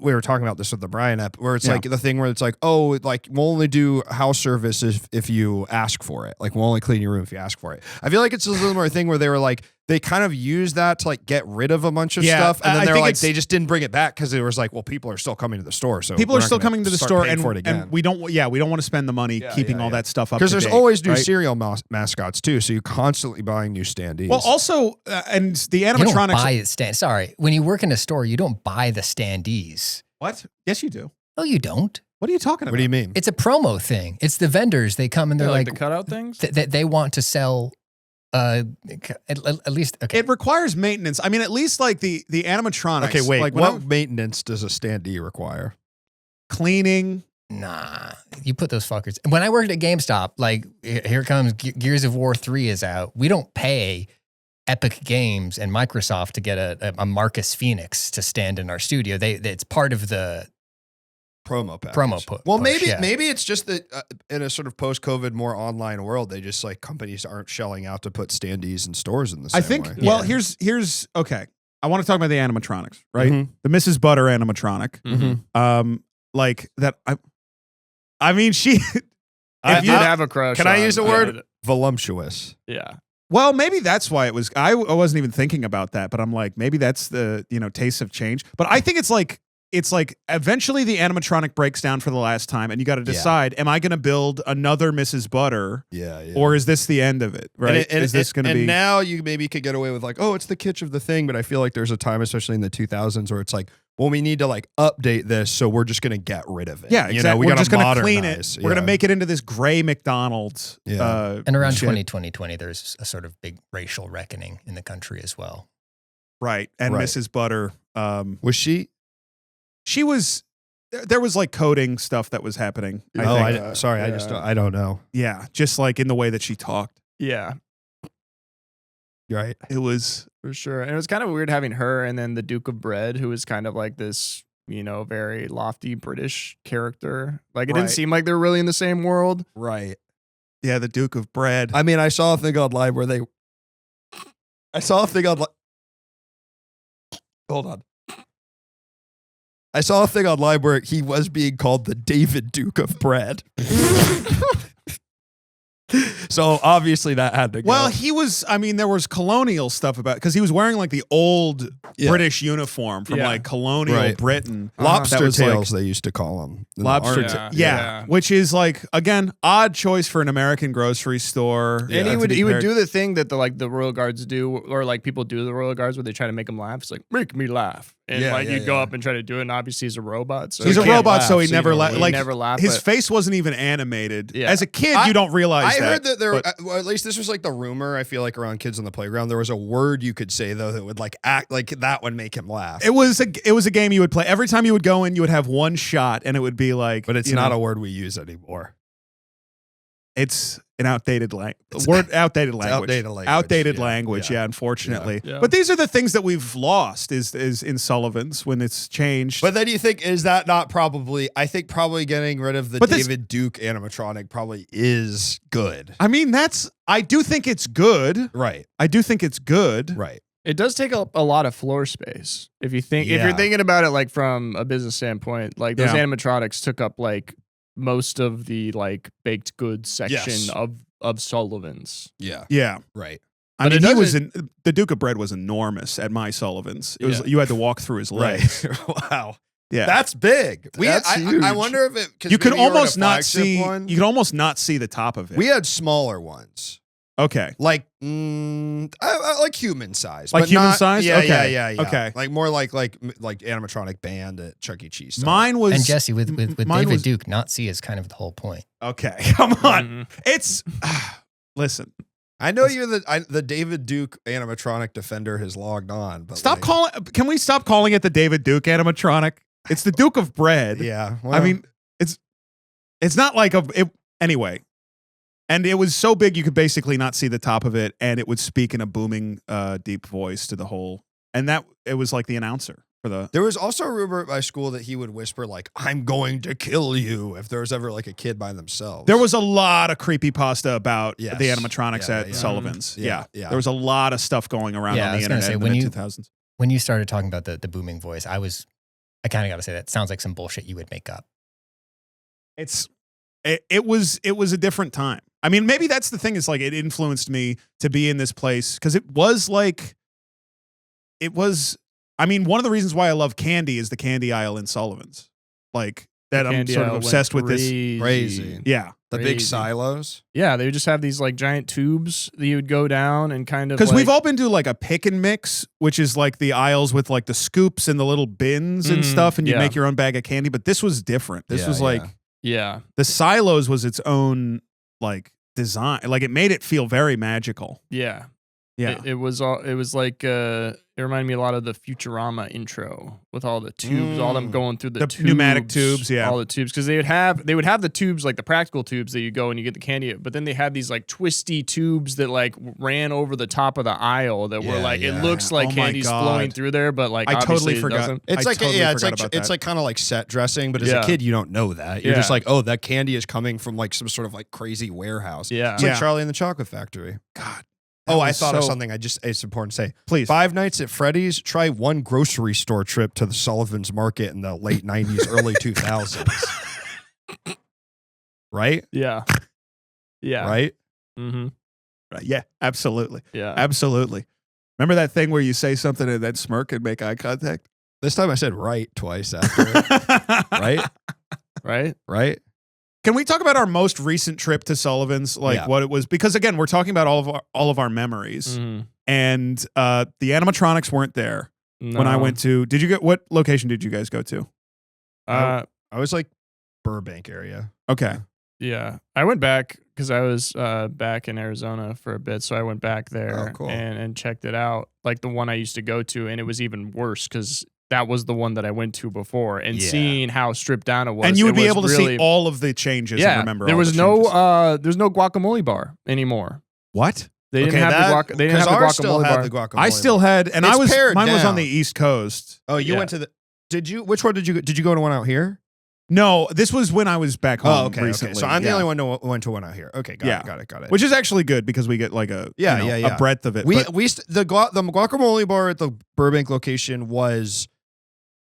we were talking about this with the Brian app where it's Yeah. like the thing where it's like, oh, like we'll only do house service if you ask for it. Like we'll only clean your room if you ask for it. I feel like it's a similar thing where they were like, they kind of used that to like get rid of a bunch of Yeah, stuff. And I then they're think like, it's- they just didn't bring it back because it was like, well, people are still coming to the store. So People we're are not still gonna coming to the start store paying for it again. and we don't want to spend the money keeping all that stuff up. Because there's to date, always new right? cereal mascots too. So you're constantly buying new standees. Well, also, and the You don't animatronics. buy Sorry, when you work in a store, you don't buy the standees. What? Yes, you do. No, you don't. What are you talking about? what do you mean? It's a promo thing. It's the vendors. They come and they're like like, the cutout things. that they want to sell. At least okay. It requires maintenance. I mean, at least like the animatronics. Okay, wait. Like when what I'm maintenance does a standee require? cleaning. Nah, you put those fuckers. When I worked at GameStop, like here comes Gears of War 3 is out. We don't pay Epic Games and Microsoft to get a Marcus Phoenix to stand in our studio. It's part of the Promo package. Well, maybe it's just that in a sort of post-COVID, more online world, they just like companies aren't shelling out to put standees in stores in the same I think. way. Well, Yeah. here's okay. I want to talk about the animatronics, right? Mhm. The Mrs. Butter animatronic. Mm-hmm. Like that. I mean, she. I If did you- have a crush. Can I on- use the yeah, word voluptuous? Yeah. Well, maybe that's why it was. I wasn't even thinking about that, but I'm like, maybe that's the taste of change. But I think it's like eventually the animatronic breaks down for the last time, and you got to decide: am I going to build another Mrs. Butter, Yeah, yeah. or is this the end of it? Right? Is this going to be? And now you maybe could get away with like, oh, it's the kitsch of the thing, but I feel like there's a time, especially in the 2000s, where it's like, well, we need to like update this, so we're just going to get rid of it. Yeah, You know, exactly. we We're gotta just going to modernize. clean it. We're going Yeah. to make it into this gray McDonald's. Yeah. And around shit. 2020, there's a sort of big racial reckoning in the country as well. Right. And Right. Mrs. Butter, Was she? she was. There was like coding stuff that was happening. I Oh, think. sorry, yeah. I don't know. Yeah, just like in the way that she talked. Yeah. You're right. It was. For sure. And it was kind of weird having her and then the Duke of Bread, who was kind of like this, very lofty British character. Like it Right. didn't seem like they were really in the same world. Right. Yeah, the Duke of Bread. I mean, I saw a thing online where they. I saw a thing online. Hold on. I saw a thing online where he was being called the David Duke of Bread. So obviously that had to go. Well, he was. I mean, there was colonial stuff about because he was wearing like the old Yeah. British uniform from Yeah. like colonial Right. Britain. lobster That was, like, tails, they used to call them. Lobster, art. ta- Yeah. yeah, Yeah. which is like again odd choice for an American grocery store. Yeah. And he to would be he would paired- do the thing that the Royal Guards do, or like people do the Royal Guards where they try to make them laugh. It's like, make me laugh. And Yeah, like yeah, you go yeah. up and try to do it, and obviously he's a robot. So He's he a can't robot, so laugh, he never you know, la- like never laugh. His but- face wasn't even animated. Yeah. As a kid, I- you don't realize I that. heard that there, but- well, at least this was like the rumor. I feel like around kids on the playground, there was a word you could say though that would like act like that would make him laugh. It was a game you would play every time you would go in. You would have one shot, and it would be like. but it's not a word we use anymore. It's an outdated language. Outdated language. outdated language, Outdated yeah, language. yeah. Yeah, unfortunately. Yeah. But these are the things that we've lost. Is in Sullivan's when it's changed. But then you think, is that not probably? I think probably getting rid of the But this- David Duke animatronic probably is good. I mean, I do think it's good. Right. I do think it's good. Right. It does take up a lot of floor space. If you're Yeah. thinking about it like from a business standpoint, like those Yeah. animatronics took up like most of the like baked goods section Yes. of Sullivan's. Yeah. Yeah. Right. I But mean, it he was doesn't- the Duke of Bread was enormous at my Sullivan's. It was Yeah. you had to walk through his legs. Wow. Yeah. That's big. That's I huge. wonder if it. 'cause You could maybe were at a almost not flagship see. one. You could almost not see the top of it. We had smaller ones. Okay. Like, I like human size, Like but human not- size? Yeah, Okay. yeah. Okay. like more like animatronic band at Chuck E. Cheese. style. Mine was And Jesse, with mine David was- Duke, not see is kind of the whole point. Okay, come on. Mhm. It's listen. I know you're the David Duke animatronic defender has logged on, but Stop like, calling. Can we stop calling it the David Duke animatronic? It's the Duke of Bread. Yeah. I well, mean, it's not like anyway. And it was so big you could basically not see the top of it, and it would speak in a booming, deep voice to the whole. And that it was like the announcer for the. there was also a rumor at my school that he would whisper like, "I'm going to kill you" if there was ever like a kid by themselves. There was a lot of creepypasta about Yes. the animatronics Yeah, at yeah. Sullivan's. Yeah, Yeah, yeah. There was a lot of stuff going around Yeah, I on the was gonna internet say, in the when mid you- 2000s. When you started talking about the booming voice, I kind of got to say that sounds like some bullshit you would make up. It was a different time. I mean, maybe that's the thing, is like it influenced me to be in this place because it was. I mean, one of the reasons why I love candy is the candy aisle in Sullivan's. Like that, I'm Candy sort of aisle went obsessed with this. Crazy. Yeah, the big Crazy. silos. Yeah, they would just have these like giant tubes that you would go down and kind of because we've like- all been to like a pick and mix, which is like the aisles with like the scoops and the little bins and stuff, and you yeah. make your own bag of candy. But this was different. This Yeah, was like yeah. the silos was its own like design. Like it made it feel very magical. Yeah. Yeah. It was like it reminded me a lot of the Futurama intro with all the tubes, all them going through the The tubes, pneumatic tubes, yeah. all the tubes, because they would have the tubes, like the practical tubes that you go and you get the candy, but then they had these like twisty tubes that like ran over the top of the aisle that were Yeah, like yeah. it looks like Oh my candy's God. flowing through there, but like I obviously totally it forgot. doesn't. It's I like totally yeah, it's forgot like about it's that. like kind of like set dressing, but as Yeah. a kid you don't know that. You're just Yeah. like, oh, that candy is coming from like some sort of like crazy warehouse. Yeah. It's like Yeah. Charlie and the Chocolate Factory. God. Oh, I was thought of so- something. It's important to say. Please. 5 nights at Freddy's. Try one grocery store trip to the Sullivan's Market in the late 90s, early 2000s. Right? Yeah. Yeah. Right? Mm-hmm. Right. Yeah, absolutely. Yeah. Absolutely. Remember that thing where you say something and then smirk and make eye contact? This time I said right twice after it. Right? Right. Right? Can we talk about our most recent trip to Sullivan's? Like Yeah. what it was? Because again, we're talking about all of our memories. Mhm. And the animatronics weren't there when I No. went to. What location did you guys go to? Uh, I was like Burbank area. Okay. Yeah, I went back because I was back in Arizona for a bit, so I went back there Oh, cool. and checked it out, like the one I used to go to, and it was even worse because that was the one that I went to before, and Yeah. seeing how stripped down it was, And you would it be was able to really, see all of the changes yeah. and remember there all was the no changes. there's no guacamole bar anymore. What? They didn't have the They didn't have because the ours still guacamole had bar. the guacamole. I still had, and It's I was pared mine was on down. the East Coast. Oh, you Yeah. went to the. Did you? Which one did you go? Did you go to one out here? No, this was when I was back home Oh, okay. recently. Okay. So I'm the Yeah. only one who went to one out here. Okay. Got it. Got it. Which is actually good because we get like a Yeah, you know, yeah. a breadth of it. we But the guacamole bar at the Burbank location was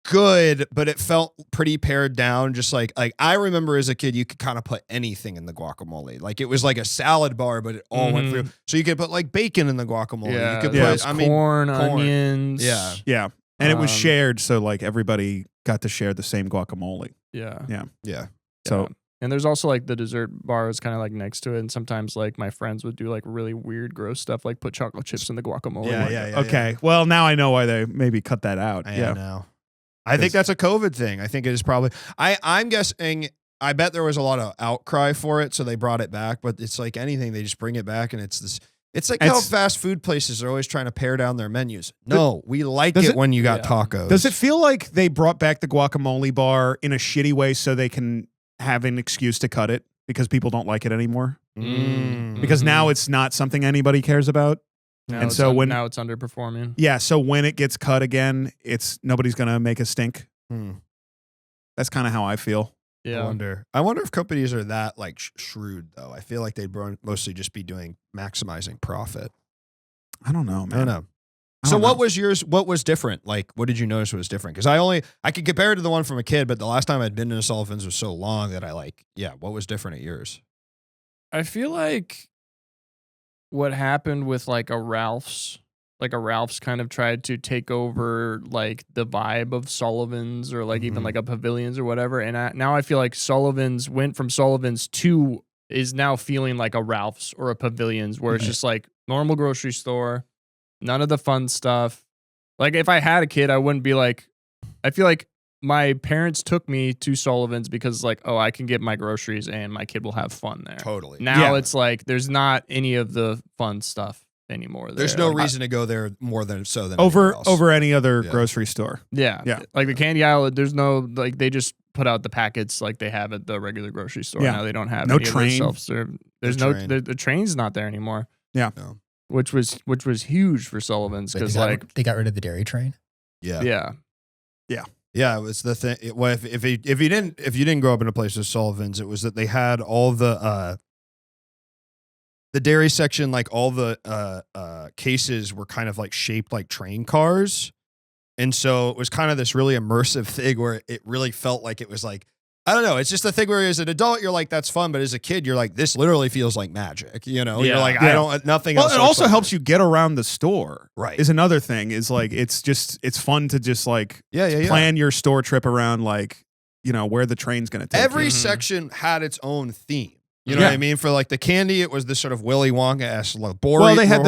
good, but it felt pretty pared down. Just like I remember as a kid, you could kind of put anything in the guacamole. Like it was like a salad bar, but it all went through. So you could put like bacon in the guacamole. Yeah, You could there put. was I mean, corn, corn. onions. Yeah. yeah, and it was Um, shared, so like everybody got to share the same guacamole. yeah. yeah. So Yeah. And there's also like the dessert bar is kind of like next to it, and sometimes like my friends would do like really weird, gross stuff, like put chocolate chips in the guacamole. Yeah. okay, well now I know why they maybe cut that out. I Yeah, know. I think that's a COVID thing. I think it is probably. I'm guessing. I bet there was a lot of outcry for it, so they brought it back. But it's like anything, they just bring it back, and it's this. It's like how It's- fast food places are always trying to pare down their menus. No, we like Does it it- when you got Yeah. tacos. Does it feel like they brought back the guacamole bar in a shitty way so they can have an excuse to cut it because people don't like it anymore? Mm. Because now it's not something anybody cares about. Now And it's so when- now it's underperforming. Yeah, so when it gets cut again, it's nobody's gonna make a stink. Hmm. That's kind of how I feel. Yeah. I wonder if companies are that like shrewd though. I feel like they'd mostly just be doing maximizing profit. I don't know, man. I don't know. I So don't what know. was yours? What was different? Like, what did you notice was different? Because I could compare it to the one from a kid, but the last time I'd been to Sullivan's was so long that what was different at yours? I feel like what happened with like a Ralph's kind of tried to take over like the vibe of Sullivan's or like even Mhm. like a Pavilions or whatever. And now I feel like Sullivan's went from Sullivan's to is now feeling like a Ralph's or a Pavilions where it's Right. just like normal grocery store, none of the fun stuff. Like if I had a kid, I wouldn't be like, I feel like my parents took me to Sullivan's because like, oh, I can get my groceries and my kid will have fun there. Totally. Now Yeah. it's like there's not any of the fun stuff. anymore. There's there. no Like, reason to go there more than anywhere else. over any other Yeah. grocery store. Yeah. Yeah. Like the candy aisle, there's no, like, they just put out the packets like they have at the regular grocery store. Yeah. Now they don't have No any of train. their self-serve. There's No no, train. the train's not there anymore. Yeah. No. Which was huge for Sullivan's Wait, because, they got- like, they got rid of the dairy train. Yeah. yeah. Yeah, it was the thing. Well, if you didn't grow up in a place with Sullivan's, it was that they had all the dairy section, like all the cases were kind of like shaped like train cars, and so it was kind of this really immersive thing where it really felt like it was like, I don't know. It's just a thing where as an adult you're like, that's fun, but as a kid you're like, this literally feels like magic. You know, you're Yeah. like, Yeah. I don't nothing Well, else. it looks also like helps this. you get around the store. Right. Is another thing. Is like it's fun to just like Yeah. plan your store trip around like where the train's gonna take Every you. section had its own theme. You know Yeah. what I mean? For like the candy, it was this sort of Willy Wonka-esque laboratory. Well, they had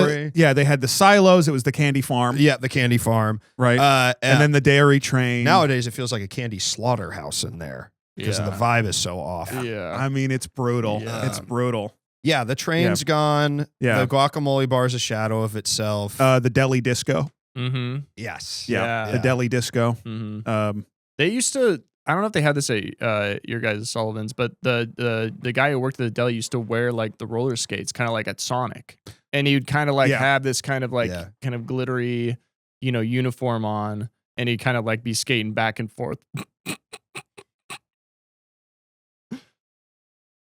they had the silos. It was the candy farm, yeah, the candy farm. right? And then the dairy train. Nowadays, it feels like a candy slaughterhouse in there because the vibe is so off. Yeah. I mean, it's brutal. Yeah. It's brutal. Yeah, the train's gone. Yeah. The guacamole bar is a shadow of itself. The deli disco. Mm-hmm. yes. Yeah. The deli disco. Mm-hmm. They used to, I don't know if they had this at your guys' Sullivan's, but the guy who worked at the deli used to wear like the roller skates, kind of like at Sonic. And he'd kind of like Yeah. have this kind of like Yeah. kind of glittery, uniform on, and he'd kind of like be skating back and forth.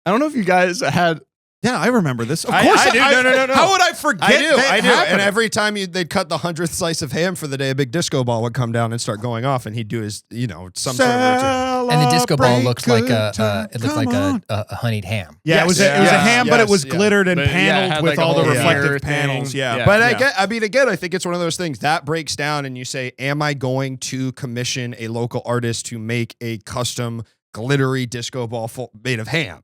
I don't know if you guys had. Yeah, I remember this. Of I- course, I do. No. How would I forget? I do. that I do. happening? And every time they'd cut the 100th slice of ham for the day, a big disco ball would come down and start going off, and he'd do his, some sort of routine. And the disco ball Celebrate looked like good time. it looked Come like on. a honeyed ham. Yeah, it was a Yes. ham, but it was Yes. glittered and But, yeah, it paneled had, with like, a all the whole reflective mirror thing. panels. Yeah, Yeah. But yeah. again, I think it's one of those things that breaks down, and you say, "Am I going to commission a local artist to make a custom glittery disco ball made of ham?"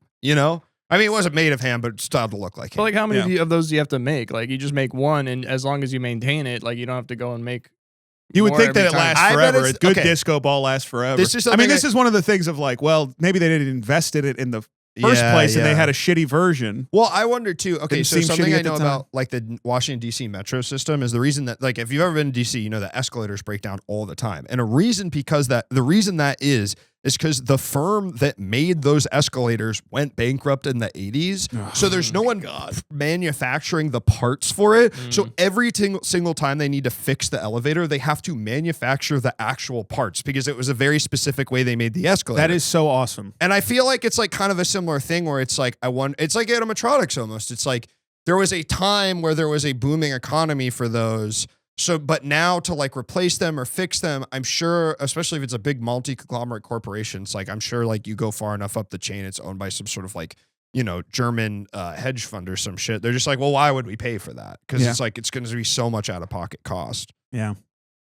I mean, it wasn't made of ham, but it started to look like ham. But like, how many Yeah. of those do you have to make? Like, you just make one, and as long as you maintain it, like, you don't have to go and make. You would more think that every it time. lasts I bet forever. it's- A good okay. disco ball lasts forever. This is I mean, something this is one of the things of like, well, maybe they didn't invest in it in the first Yeah, place, and they yeah. had a shitty version. Well, I wonder too. Okay, Didn't so seem something shitty I at the know time. about like the Washington D.C. metro system is the reason that, like, if you've ever been in D.C., you know that escalators break down all the time, and the reason that is because the firm that made those escalators went bankrupt in the 80s. So there's no one manufacturing the parts for it. So every single time they need to fix the elevator, they have to manufacture the actual parts because it was a very specific way they made the escalator. That is so awesome. And I feel like it's like kind of a similar thing where it's like it's like animatronics almost. It's like there was a time where there was a booming economy for those. So, but now to like replace them or fix them, I'm sure, especially if it's a big multi-conglomerate corporation, it's like I'm sure like you go far enough up the chain, it's owned by some sort of like, German hedge fund or some shit. They're just like, well, why would we pay for that? Because it's like it's going to be so much out of pocket cost. Yeah.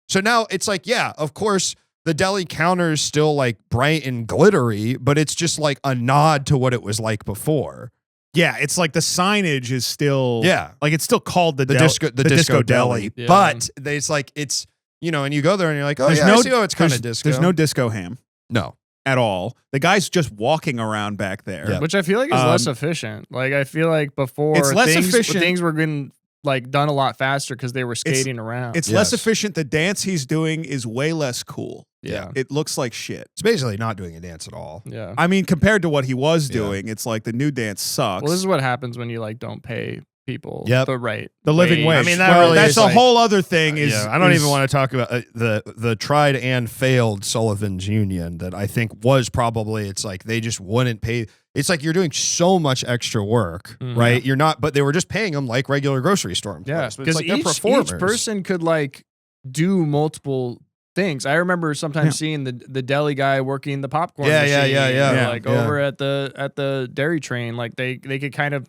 So now it's like, yeah, of course, the deli counter is still like bright and glittery, but it's just like a nod to what it was like before. Yeah, it's like the signage is still like it's still called the disco deli. Yeah. But it's like it's and you go there and you're like, oh yeah, I see how it's kind of disco. There's no disco ham no. at all. The guy's just walking around back there. Yeah. Which I feel like is less efficient. Like, I feel like before It's less efficient. things were getting like done a lot faster because they were skating around. It's Yes. less efficient. The dance he's doing is way less cool. yeah. It looks like shit. It's basically not doing a dance at all. Yeah. I mean, compared to what he was Yeah. doing, it's like the new dance sucks. Well, this is what happens when you like don't pay people Yep. the right the living wage. I mean, that well, really that's is a like- whole other thing. Is I don't is- even want to talk about the tried and failed Sullivan's union that I think was probably, it's like they just wouldn't pay. It's like you're doing so much extra work, Mhm. right? You're not, but they were just paying them like regular grocery store employees. Yeah, But it's because like they're each performers. person could like do multiple things. I remember sometimes seeing the deli guy working the popcorn. Yeah, machine, yeah. or, like Yeah. over at the dairy train, like they could kind of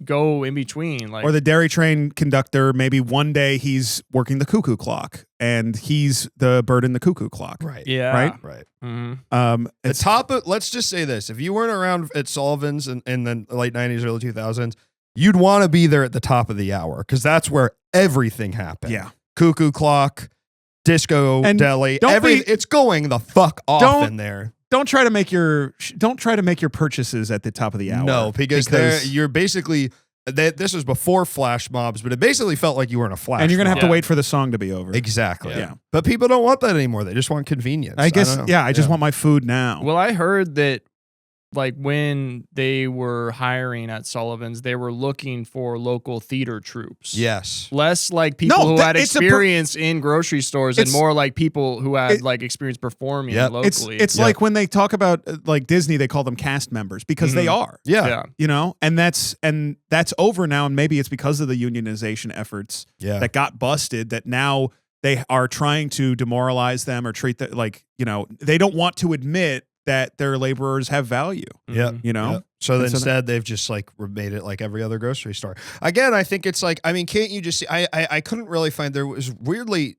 go in between, like or the dairy train conductor. Maybe one day he's working the cuckoo clock, and he's the bird in the cuckoo clock. Right. yeah, right? Right. Mhm. The It's top of, let's just say this. If you weren't around at Sullivan's in the late 90s, early 2000s, you'd want to be there at the top of the hour because that's where everything happened. yeah. Cuckoo clock, disco, And deli, don't be- it's going the fuck off Don't- in there. Don't try to make your purchases at the top of the hour. No, because you're basically this was before flash mobs, but it basically felt like you were in a flash. And you're gonna have mob. to wait for the song to be over. Exactly. Yeah. But people don't want that anymore. They just want convenience. I guess. don't know. Yeah. I just want my food now. Well, I heard that like when they were hiring at Sullivan's, they were looking for local theater troops. Yes. Less like people No, who had it's experience in grocery stores and it's- more like people who had it- like experience performing Yep. locally. It's like when they talk about like Disney, they call them cast members because they are. Yeah. yeah. You know, and that's over now, and maybe it's because of the unionization efforts Yeah. that got busted that now they are trying to demoralize them or treat that like, you know, they don't want to admit that their laborers have value. Yep. You know, Yep. So And so instead, they've just like made it like every other grocery store. Again, I think it's like, I mean, can't you just see? I couldn't really find, there was weirdly,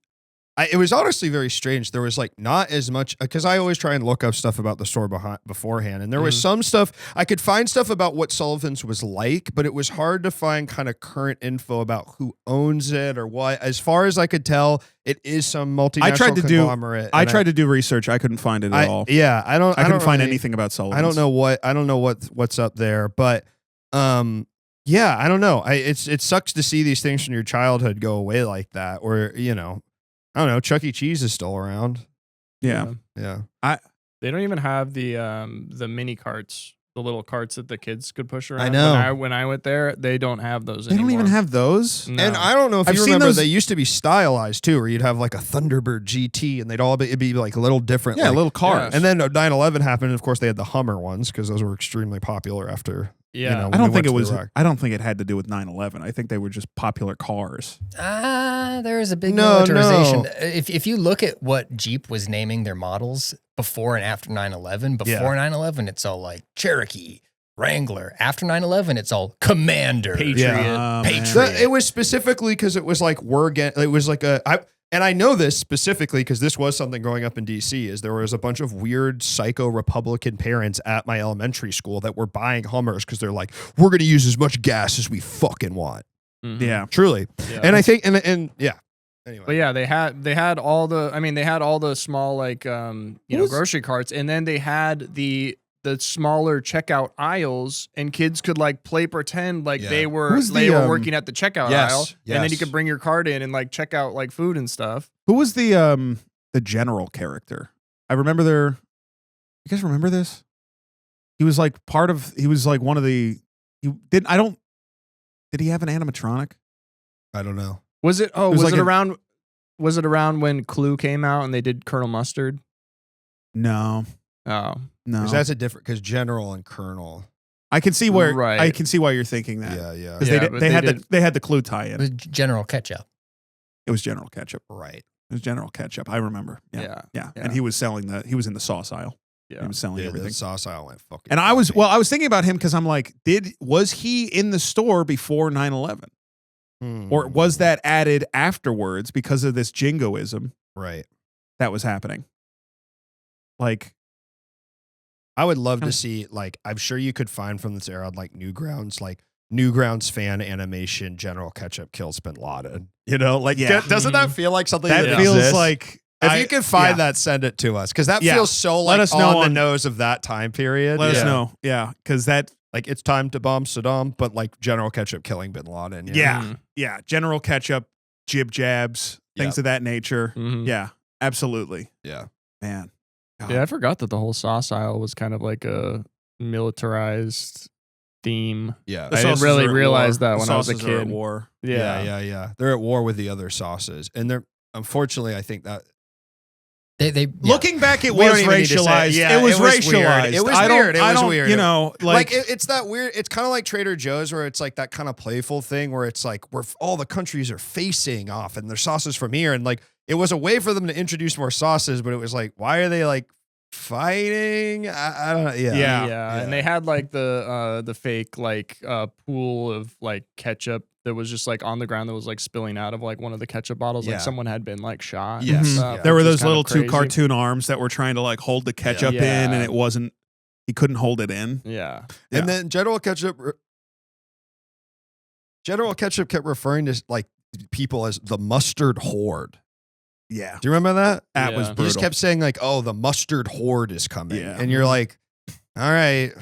it was honestly very strange. There was like not as much, because I always try and look up stuff about the store beforehand. And there was some stuff, I could find stuff about what Sullivan's was like, but it was hard to find kind of current info about who owns it or what. As far as I could tell, it is some multinational conglomerate. I tried to do research. I couldn't find it at all. Yeah, I couldn't find really- anything about Sullivan's. I don't know what's up there, but yeah, I don't know. It sucks to see these things from your childhood go away like that, or you know, I don't know. Chuck E. Cheese is still around. Yeah. Yeah, They don't even have the mini carts, the little carts that the kids could push around. know. When I went there, they don't have those They don't anymore. even have those. No. and I don't know if I've you seen remember, those- they used to be stylized too, where you'd have like a Thunderbird GT, and it'd be like a little different. Yeah, like- little cars. And then 9/11 happened, and of course they had the Hummer ones because those were extremely popular after. Yeah. You know, I when don't we think it went to was. Iraq. I don't think it had to do with 9/11. I think they were just popular cars. There is a big No, militarization. no. If you look at what Jeep was naming their models before and after 9/11, before Yeah. 9/11, it's all like Cherokee, Wrangler. After 9/11, it's all Commander. Patriot. man. Patriot. It was specifically because it was like it was like and I know this specifically because this was something growing up in DC, is there was a bunch of weird psycho Republican parents at my elementary school that were buying Hummers because they're like, we're going to use as much gas as we fucking want. Mhm. Yeah. Truly. Yeah. And I think, and yeah. Anyway. But yeah, they had all the small like grocery carts, and then they had the smaller checkout aisles, and kids could like play pretend like Yeah. they were Who's they the, were working at the checkout Yes, aisle, and then you yes. could bring your card in and like check out like food and stuff. Who was the general character? I remember you guys remember this? He was like he was like one of the. Did he have an animatronic? I don't know. Was it? Oh, was was like it a- around? Was it around when Clue came out and they did Colonel Mustard? No, Oh, no. Because that's a different, because General and Colonel. I can see where Right. I can see why you're thinking that. Yeah, yeah. Because Yeah, they but did, they they had the Clue It tie-in. was General Ketchup. It was General Ketchup. Right. It was General Ketchup. I remember. Yeah, Yeah. yeah. Yeah. And he was in the sauce aisle. yeah. He was selling Yeah, everything. the sauce aisle went fucking. And I was crazy. thinking about him because I'm like, was he in the store before 9/11? Or was that added afterwards because of this jingoism right? that was happening? Like, I would love to Kinda- see, like, I'm sure you could find from this era, like Newgrounds fan animation, General Ketchup kills Bin Laden. You know, like, Yeah. doesn't that feel like something that that feels exists? like If you can find yeah. that, send it to us, because that Yeah. feels so Let like us know on the on- nose of that time period. Let us Yeah. know. Yeah. Because that, Like, it's time to bomb Saddam, but like General Ketchup killing Bin Laden. you know? yeah. Mhm. Yeah. General Ketchup, jib jabs, things of that nature. Mhm. Yeah. Absolutely. Yeah. Man. God. Yeah, I forgot that the whole sauce aisle was kind of like a militarized theme. Yeah. The I didn't sauces really are at realize war. that The when I was a sauces are at kid. war. Yeah. They're at war with the other sauces. And they're, unfortunately, I think that. They Looking back, it We don't was even need to say it. racialized. Yeah, it was it was racialized. weird. It was I don't- weird. It I was don't, weird. You know, Like it's that weird. It's kind of like Trader Joe's, where it's like that kind of playful thing, where it's like where all the countries are facing off, and their sauces from here, and like it was a way for them to introduce more sauces, but it was like, why are they like fighting? I don't know. Yeah, Yeah. And they had like the fake like pool of like ketchup that was just like on the ground that was like spilling out of like one of the ketchup bottles. Yeah. Like someone had been like shot. Yes. and Mhm. stuff, there were which is those kind of little two crazy. cartoon arms that were trying to like hold the ketchup in, and Yeah. it wasn't. He couldn't hold it in. Yeah. And then General Ketchup kept referring to like people as the mustard horde. Yeah, Do you remember that? that was Yeah. He just brutal. kept saying like, "Oh, the mustard horde is coming," Yeah. and you're like, All right.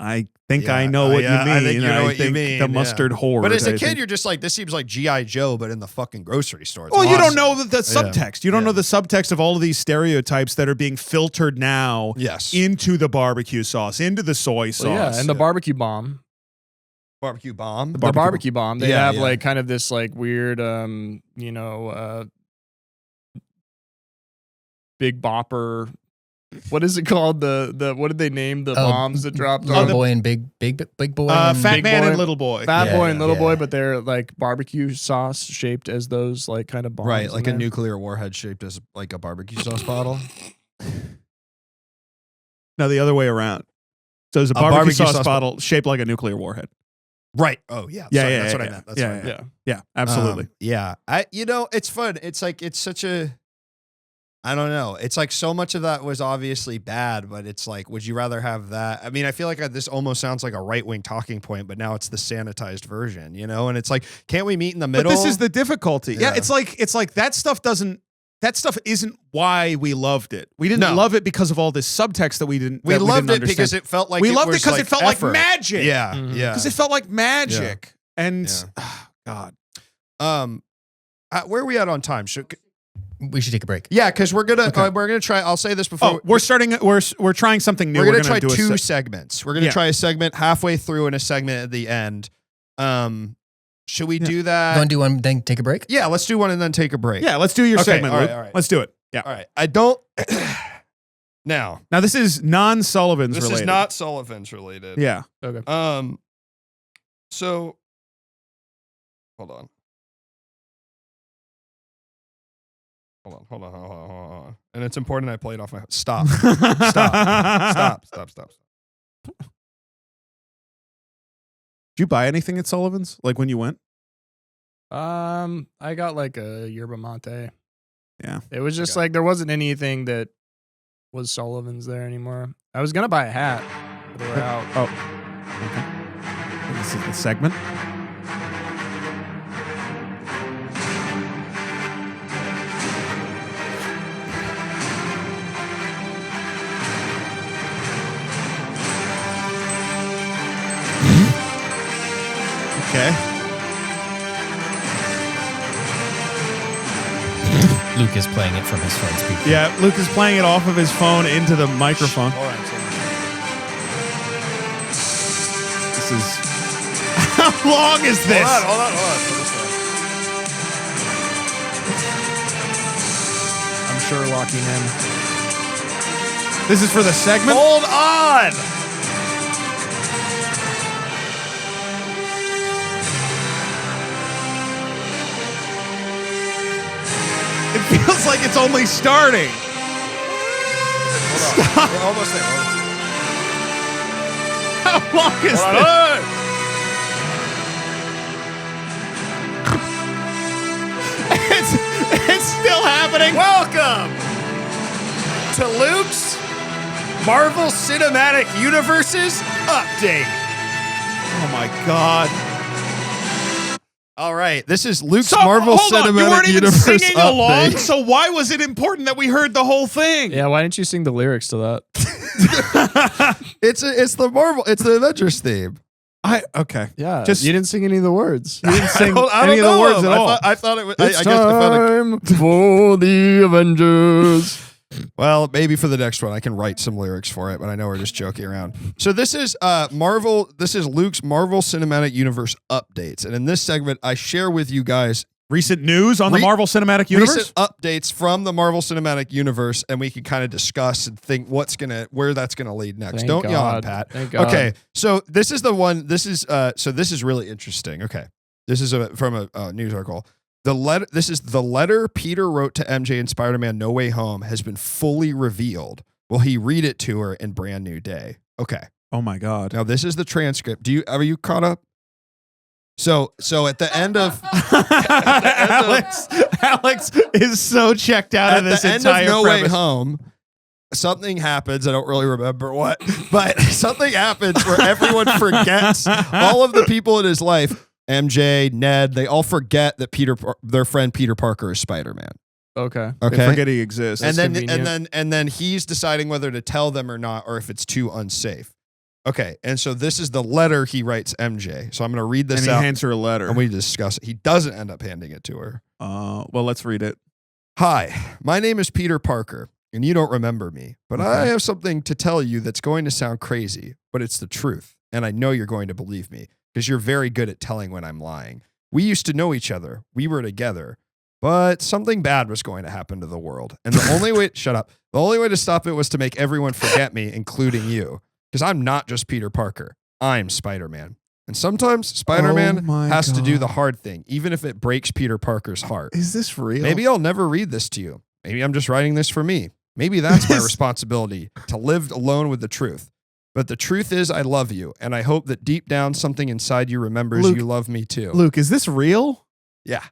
I think Yeah, I know what yeah, you mean. I think you know what you think mean, The yeah. mustard horde. But as a I kid, think- you're just like, this seems like G.I. Joe, but in the fucking grocery store. It's Well, you don't awesome. know the subtext. You don't know the subtext of all of these stereotypes that are being filtered now Yes. into the barbecue sauce, into the soy sauce. Well, yeah, and the barbecue bomb. Barbecue bomb. The barbecue bomb. They Yeah, have yeah. like kind of this like weird, big bopper. What is it called? The what did they name the bombs that dropped? Little on boy and big boy. Fat and Big man boy. and little boy. Fat Yeah, boy and little yeah. boy, but they're like barbecue sauce shaped as those like kind of bombs. Right, in like a there. nuclear warhead shaped as like a barbecue sauce bottle. No, the other way around. So it's a barbecue sauce bottle shaped like a nuclear warhead. Right. Oh yeah. Yeah, Sorry, yeah, that's what yeah, I meant. yeah. That's what I Yeah, meant. Yeah. Absolutely. Yeah. It's fun. It's like it's such a. I don't know. It's like so much of that was obviously bad, but it's like, would you rather have that? I mean, I feel like this almost sounds like a right-wing talking point, but now it's the sanitized version, you know? And it's like, can't we meet in the middle? But this is the difficulty. Yeah, Yeah. it's like that stuff isn't why we loved it. We didn't No. love it because of all this subtext that we didn't. we that loved didn't it because understand. it felt like we it loved it was because it felt effort. like magic. Yeah, Mhm. yeah. because it felt like magic. And Yeah. God, Where are we at on time? We should take a break. Yeah, because we're gonna try. I'll say this before. we're trying something new. We're gonna try do a two se- segments. We're gonna Yeah. try a segment halfway through and a segment at the end. Should we do that? Go and do one, then take a break. Yeah, let's do one and then take a break. Yeah, let's do your Okay, segment. all right, Luke. all right. Let's do it. Yeah. All right. I don't. Now, Now this is non-Sullivan's this related. is not Sullivan's related. Yeah. Okay. So, hold on. Hold on. And it's important I play it off my. Stop. Stop. Did you buy anything at Sullivan's? Like when you went? I got like a yerba mate. Yeah. It was just like there wasn't anything that was Sullivan's there anymore. I was gonna buy a hat, but they were out. Oh. Okay. This is the segment. Okay. Luke is playing it from his phone speaker. Yeah, Luke is playing it off of his phone into the microphone. All right. This is. How long is this? Hold on. I'm Sherlocking him. This is for the segment? Hold on. It feels like it's only starting. Stop. We're almost there. How long is this? It's still happening. Welcome to Luke's Marvel Cinematic Universes update. Oh my God. All right, this is Luke's So, Marvel hold on, Cinematic you weren't even Universe singing along, update. so why was it important that we heard the whole thing? Yeah, why didn't you sing the lyrics to that? It's the Avengers theme. Okay. Yeah, Just- you didn't sing any of the words. You didn't sing I any of don't the know words them. at all. I thought it was. It's I guess I found time for the Avengers. well, maybe for the next one I can write some lyrics for it, but I know we're just joking around. So this is Marvel. This is Luke's Marvel Cinematic Universe updates, and in this segment, I share with you guys Recent news on the Marvel Cinematic Universe? recent updates from the Marvel Cinematic Universe, and we can kind of discuss and think where that's gonna lead next. Thank Don't yawn, God. Pat. Thank God. Okay, so this is the one. This is really interesting. Okay, this is from a news article. This is the letter Peter wrote to MJ in Spider-Man: No Way Home has been fully revealed. Will he read it to her in Brand New Day? Okay. Oh my God. Now this is the transcript. Are you caught up? So at the end of Alex is so checked out of this at the end entire of No premise. Way Home, something happens. I don't really remember what, but something happens where everyone forgets all of the people in his life. MJ, Ned, they all forget that their friend Peter Parker is Spider-Man. Okay. They Okay. forget he exists. And That's then convenient. and then he's deciding whether to tell them or not, or if it's too unsafe. Okay, and so this is the letter he writes MJ. So I'm going to read this And he out, hands her a letter. and we discuss it. He doesn't end up handing it to her. Well, let's read it. Hi, my name is Peter Parker, and you don't remember me, but I have something to tell you that's going to sound crazy, but it's the truth, and I know you're going to believe me because you're very good at telling when I'm lying. We used to know each other. We were together. But something bad was going to happen to the world. And the only way, shut up. The only way to stop it was to make everyone forget me, including you. Because I'm not just Peter Parker. I'm Spider-Man. And sometimes Spider-Man my has to do God. the hard thing, even if it breaks Peter Parker's heart. Is this real? Maybe I'll never read this to you. Maybe I'm just writing this for me. Maybe that's my responsibility, to live alone with the truth. But the truth is I love you. And I hope that deep down something inside you remembers Luke- you love me too. Luke, is this real? Yeah.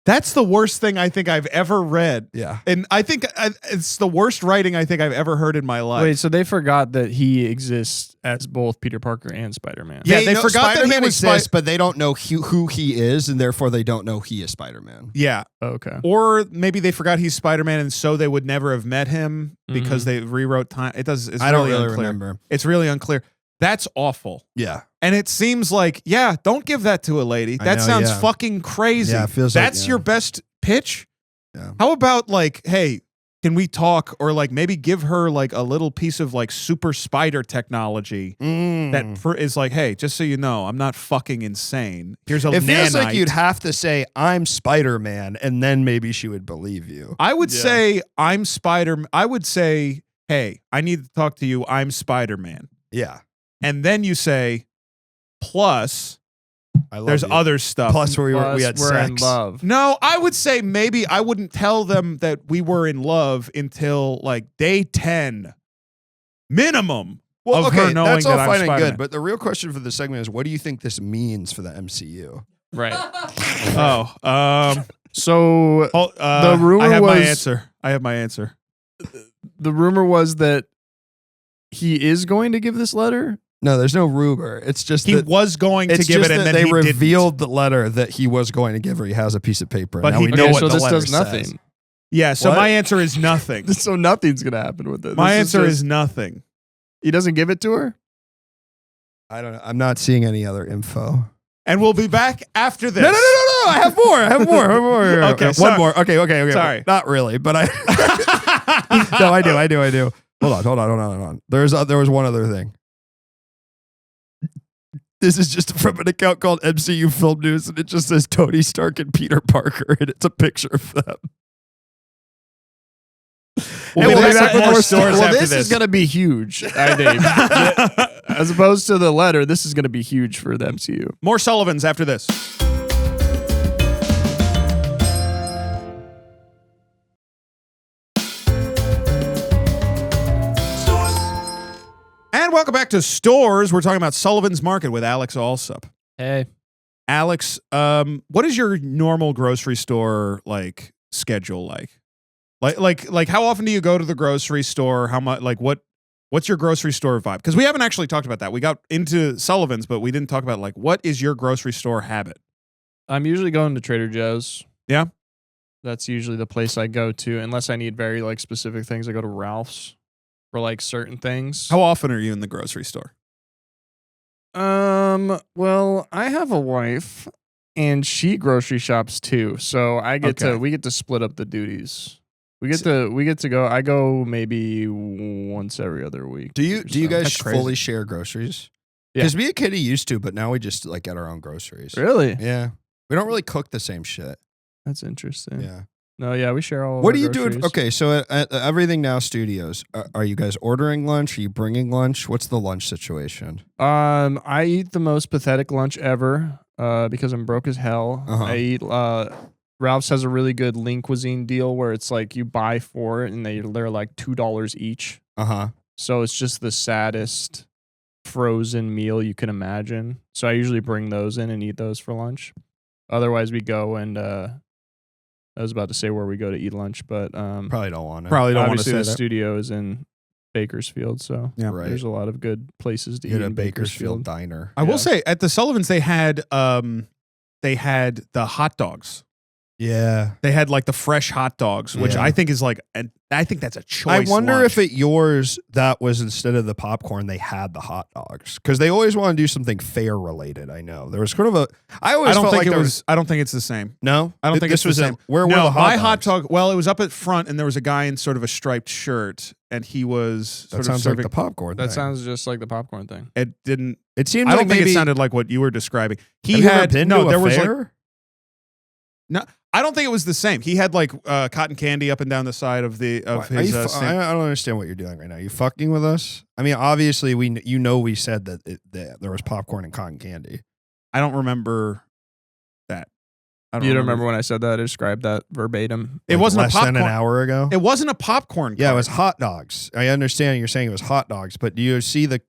That's the worst thing I think I've ever read. Yeah. And I think it's the worst writing I think I've ever heard in my life. Wait, so they forgot that he exists as both Peter Parker and Spider-Man. Yeah, they know forgot that he Spider-Man was exists, but they don't know who he is, and therefore they don't know he is Spider-Man. Yeah. Okay. Or maybe they forgot he's Spider-Man and so they would never have met him because they rewrote time. It's I don't really unclear. remember. It's really unclear. That's awful. Yeah. And it seems like, yeah, don't give that to a lady. I That know, sounds yeah. fucking crazy. Yeah, it feels like, That's yeah. your best pitch? Yeah. How about like, hey, can we talk? Or like maybe give her like a little piece of like super spider technology that is like, hey, just so you know, I'm not fucking insane. Here's a It feels like nanite. you'd have to say, I'm Spider-Man, and then maybe she would believe you. I would Yeah. say I'm Spider. I would say, hey, I need to talk to you. I'm Spider-Man. Yeah. And then you say, plus, I love there's you. other stuff. Plus we Plus, had we're sex. in love. No, I would say maybe I wouldn't tell them that we were in love until like day 10 minimum Well, of her okay, knowing that's all that I'm fine and Spider-Man. good, but the real question for the segment is, what do you think this means for the MCU? Right. Oh, So the rumor I have my was- answer. I have my answer. the rumor was that he is going to give this letter. No, there's no rumor. It's just He that was going to it's give just it, and that then they he revealed the letter that he was going to give her. He has a piece of paper. But Now he- we know Okay, what so the this letter does says. nothing. didn't. Yeah, so What? my answer is nothing. So nothing's gonna happen with it. My This answer is just- nothing. he doesn't give it to her. I don't know. I'm not seeing any other info. And we'll be back after this. No. I have more. I have more. I have more. Okay, one sorry. more. Okay. Sorry. Not really, but I. No, I do. Hold on. There was one other thing. This is just from an account called MCU Film News, and it just says Tony Stark and Peter Parker, and it's a picture of them. We'll Hey, be well, back that's with like- more stories Well, after this is gonna be huge. I think. As opposed to the letter, this is gonna be huge for the MCU. More Sullivans after this. Stores. And welcome back to Stores. We're talking about Sullivan's Market with Alex Allsup. Hey, Alex, what is your normal grocery store like schedule like? Like how often do you go to the grocery store? How much what's your grocery store vibe? Because we haven't actually talked about that. We got into Sullivan's, but we didn't talk about like what is your grocery store habit? I'm usually going to Trader Joe's. Yeah? That's usually the place I go to, unless I need very like specific things. I go to Ralph's for like certain things. How often are you in the grocery store? Well, I have a wife and she grocery shops too. So Okay. we get to split up the duties. We get to go. I go maybe once every other week. Do you or guys That's crazy. fully share groceries? Yeah. Because me and Kitty used to, but now we just like get our own groceries. so. Really? Yeah, we don't really cook the same shit. That's interesting. Yeah. No, yeah, we share all. Of What our are you doing? groceries. Okay, so at Everything Now Studios, are you guys ordering lunch? Are you bringing lunch? What's the lunch situation? I eat the most pathetic lunch ever because I'm broke as hell. Uh-huh. I eat Ralph's has a really good lean cuisine deal where it's like you buy 4 and they're like $2 each. Uh-huh. So it's just the saddest frozen meal you can imagine. So I usually bring those in and eat those for lunch. Otherwise we go and I was about to say where we go to eat lunch, but Probably don't want to. Probably don't want to obviously say the that. studio is in Bakersfield, so Yeah. Right. there's a lot of good places to Get eat a in Bakersfield Bakersfield. diner. I Yeah. will say at the Sullivans they had the hot dogs. Yeah. They had like the fresh hot dogs, which Yeah. I think is like, and I think that's a I choice. wonder lunch. if at yours that was instead of the popcorn, they had the hot dogs because they always want to do something fair related. I know there was kind of a. I always I don't felt think like it there was. I don't think it's the same. No, I don't think this it's was the same. Where were no, the hot my dogs? hot dog. Well, it was up at front, and there was a guy in sort of a striped shirt, and he was That sort of sounds like serving. the popcorn. That thing. sounds just like the popcorn thing. It didn't. It seems I like don't think maybe, it sounded like what you were describing. He have you ever had been no. to a There was like fair? no. I don't think it was the same. He had like cotton candy up and down the side of the Are his. you I don't understand what you're doing right now. You fucking with us? I mean, obviously we said that there was popcorn and cotton candy. I don't remember that. I You don't remember when I said that? I described that verbatim. It Like wasn't less a popcorn. than an hour ago. It wasn't a popcorn. Yeah, it cart. was hot dogs. I understand you're saying it was hot dogs, but do you see the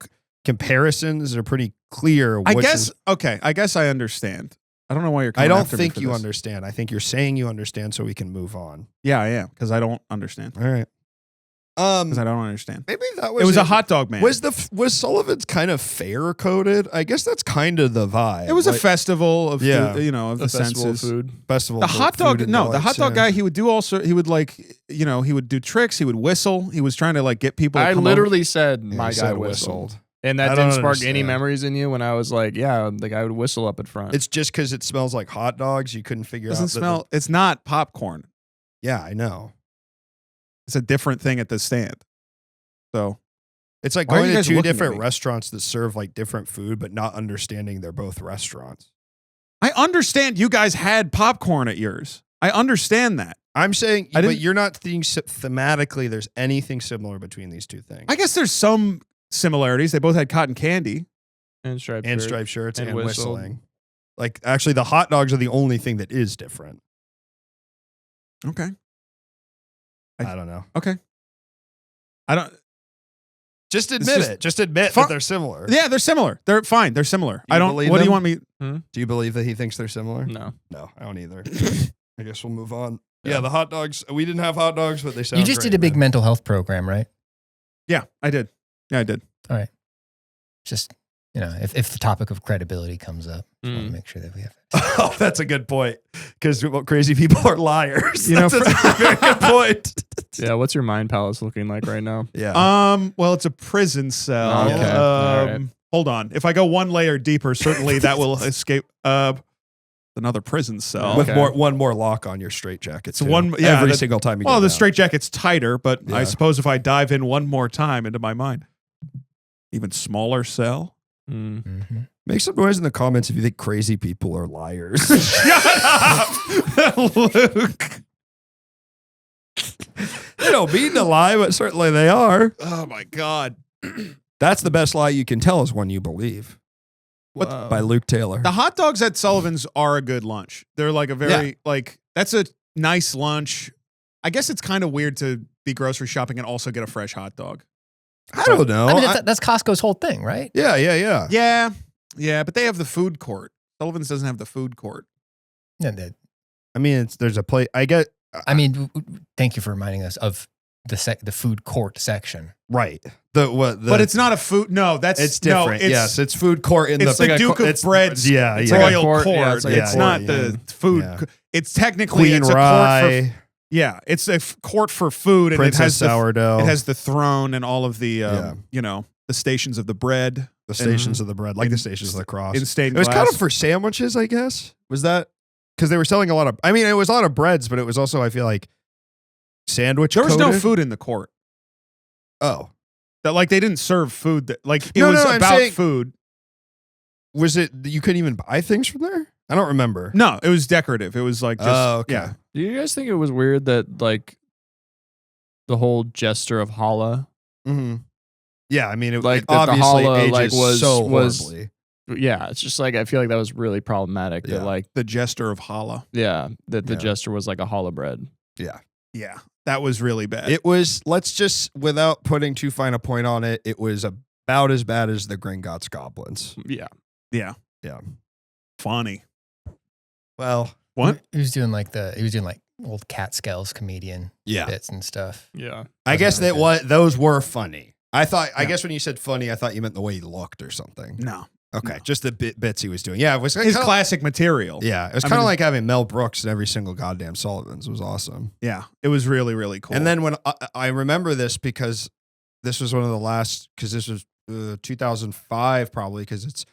comparisons are pretty clear? I which guess. is- Okay. I guess I understand. I don't know why you're. I Coming don't after me think for you this. understand. I think you're saying you understand, so we can move on. Yeah, I am because I don't understand. All right. Because I don't understand. Maybe that was It was a hot dog man. Was Sullivan's kind of fair coded? I guess that's kind of the vibe. It was a like, festival of Yeah. of the The festival of senses. food. festival. The of hot food dog, and no, the delights, hot dog yeah. guy. He would do also. He would like, he would do tricks. He would whistle. He was trying to like get people. To I come literally said Yeah, my he guy said whistled. And I that don't didn't spark any understand. memories in you when I was like, yeah, the guy would whistle up at front. It's just because it smells like hot dogs. You couldn't figure Doesn't out. that smell. It's not popcorn. yeah, I know. It's a different thing at the stand. So It's like Why are going you to guys two looking at different me? restaurants that serve like different food, but not understanding they're both restaurants. I understand you guys had popcorn at yours. I understand that. I'm saying, I but didn't- you're not thinking thematically. There's anything similar between these two things. I guess there's some similarities. They both had cotton candy. and striped and shirt. striped shirts and and whistled. whistling. Like actually, the hot dogs are the only thing that is different. Okay. I don't know. Okay. I don't. Just It's admit just- it. Just admit Fu- that they're similar. Yeah, they're similar. They're fine. They're similar. You I don't. believe What do you them? want me? Do you believe that he thinks they're similar? No. No, I don't either. I guess we'll move on. Yeah, the hot dogs. We didn't have hot dogs, but they sound. You just great, did a big man. mental health program, right? Yeah, I did. Yeah, I did. Just, if the topic of credibility comes up, just want to Mm. make sure that we have. Oh, that's a good point. Because crazy people are liars. You know, that's a very good point. Yeah, what's your mind palace looking like right now? Yeah. Well, it's a prison cell. Okay. All right. Hold on. If I go one layer deeper, certainly that will escape. Another prison cell. With okay. one more lock on your straitjacket. It's too. one- yeah, every that- single time you Well, get the out. straitjacket's tighter, but Yeah. I suppose if I dive in one more time into my mind, even smaller cell. Mm. Mm-hmm. Make some noise in the comments if you think crazy people are liars. Shut up, Luke. They don't mean to lie, but certainly they are. Oh my God. That's the best lie you can tell is one you believe. What- By Luke Taylor. The hot dogs at Sullivan's are a good lunch. They're like a very that's a nice lunch. I guess it's kind of weird to be grocery shopping and also get a fresh hot dog. I don't know. I mean, that's Costco's whole thing, right? Yeah. Yeah, but they have the food court. Sullivan's doesn't have the food court. And the- I mean, there's a place. I get I mean, thank you for reminding us of the food court section. right. But it's not a food. No, that's It's different. No, yes, it's food court in it's the the Duke of it's- Bread's Yeah, it's yeah. like a royal court. court. Yeah, it's like a it's court, not yeah. the food. Yeah. It's technically Queen it's a court Rye, for it's a court for food, and Princess it has Sourdough. it has the throne and all of the Yeah. the stations of the bread the stations of the bread, like the stations of the cross. in stained It was glass. kind of for sandwiches, I guess. Was that because they were selling a lot of? I mean, it was a lot of breads, but it was also, I feel like, sandwich. There was no coated. food in the court. Oh, That like they didn't serve food. That like it No, was no, I'm about saying- food. was it? You couldn't even buy things from there. I don't remember. No, it was decorative. It was like just Oh, okay. yeah. Do you guys think it was weird that like the whole gesture of holla? Mm-hmm. Yeah, I mean, it, Like it that the obviously holla, ages like, was- so was- horribly. Yeah, it's just like I feel like that was really problematic. Yeah. That like The jester of holla. that the Yeah. gesture was like a holla bread. Yeah, that was really bad. It was. Let's just, without putting too fine a point on it, it was about as bad as the Gringotts goblins. Yeah. yeah, Yeah. funny. Well, What? He was doing like old Catskills comedian yeah. bits and stuff. Yeah. I guess that Wasn't those were funny. I Yeah. guess when you said funny, I thought you meant the way he looked or something. No, Okay, just the bits he was doing. Yeah, it was His kinda, classic material. yeah, it was I kind of mean, like having Mel Brooks in every single goddamn Sullivan's. It was awesome. Yeah, it was really, really cool. And then when I remember this because this was one of the last, because this was 2005 probably, because it's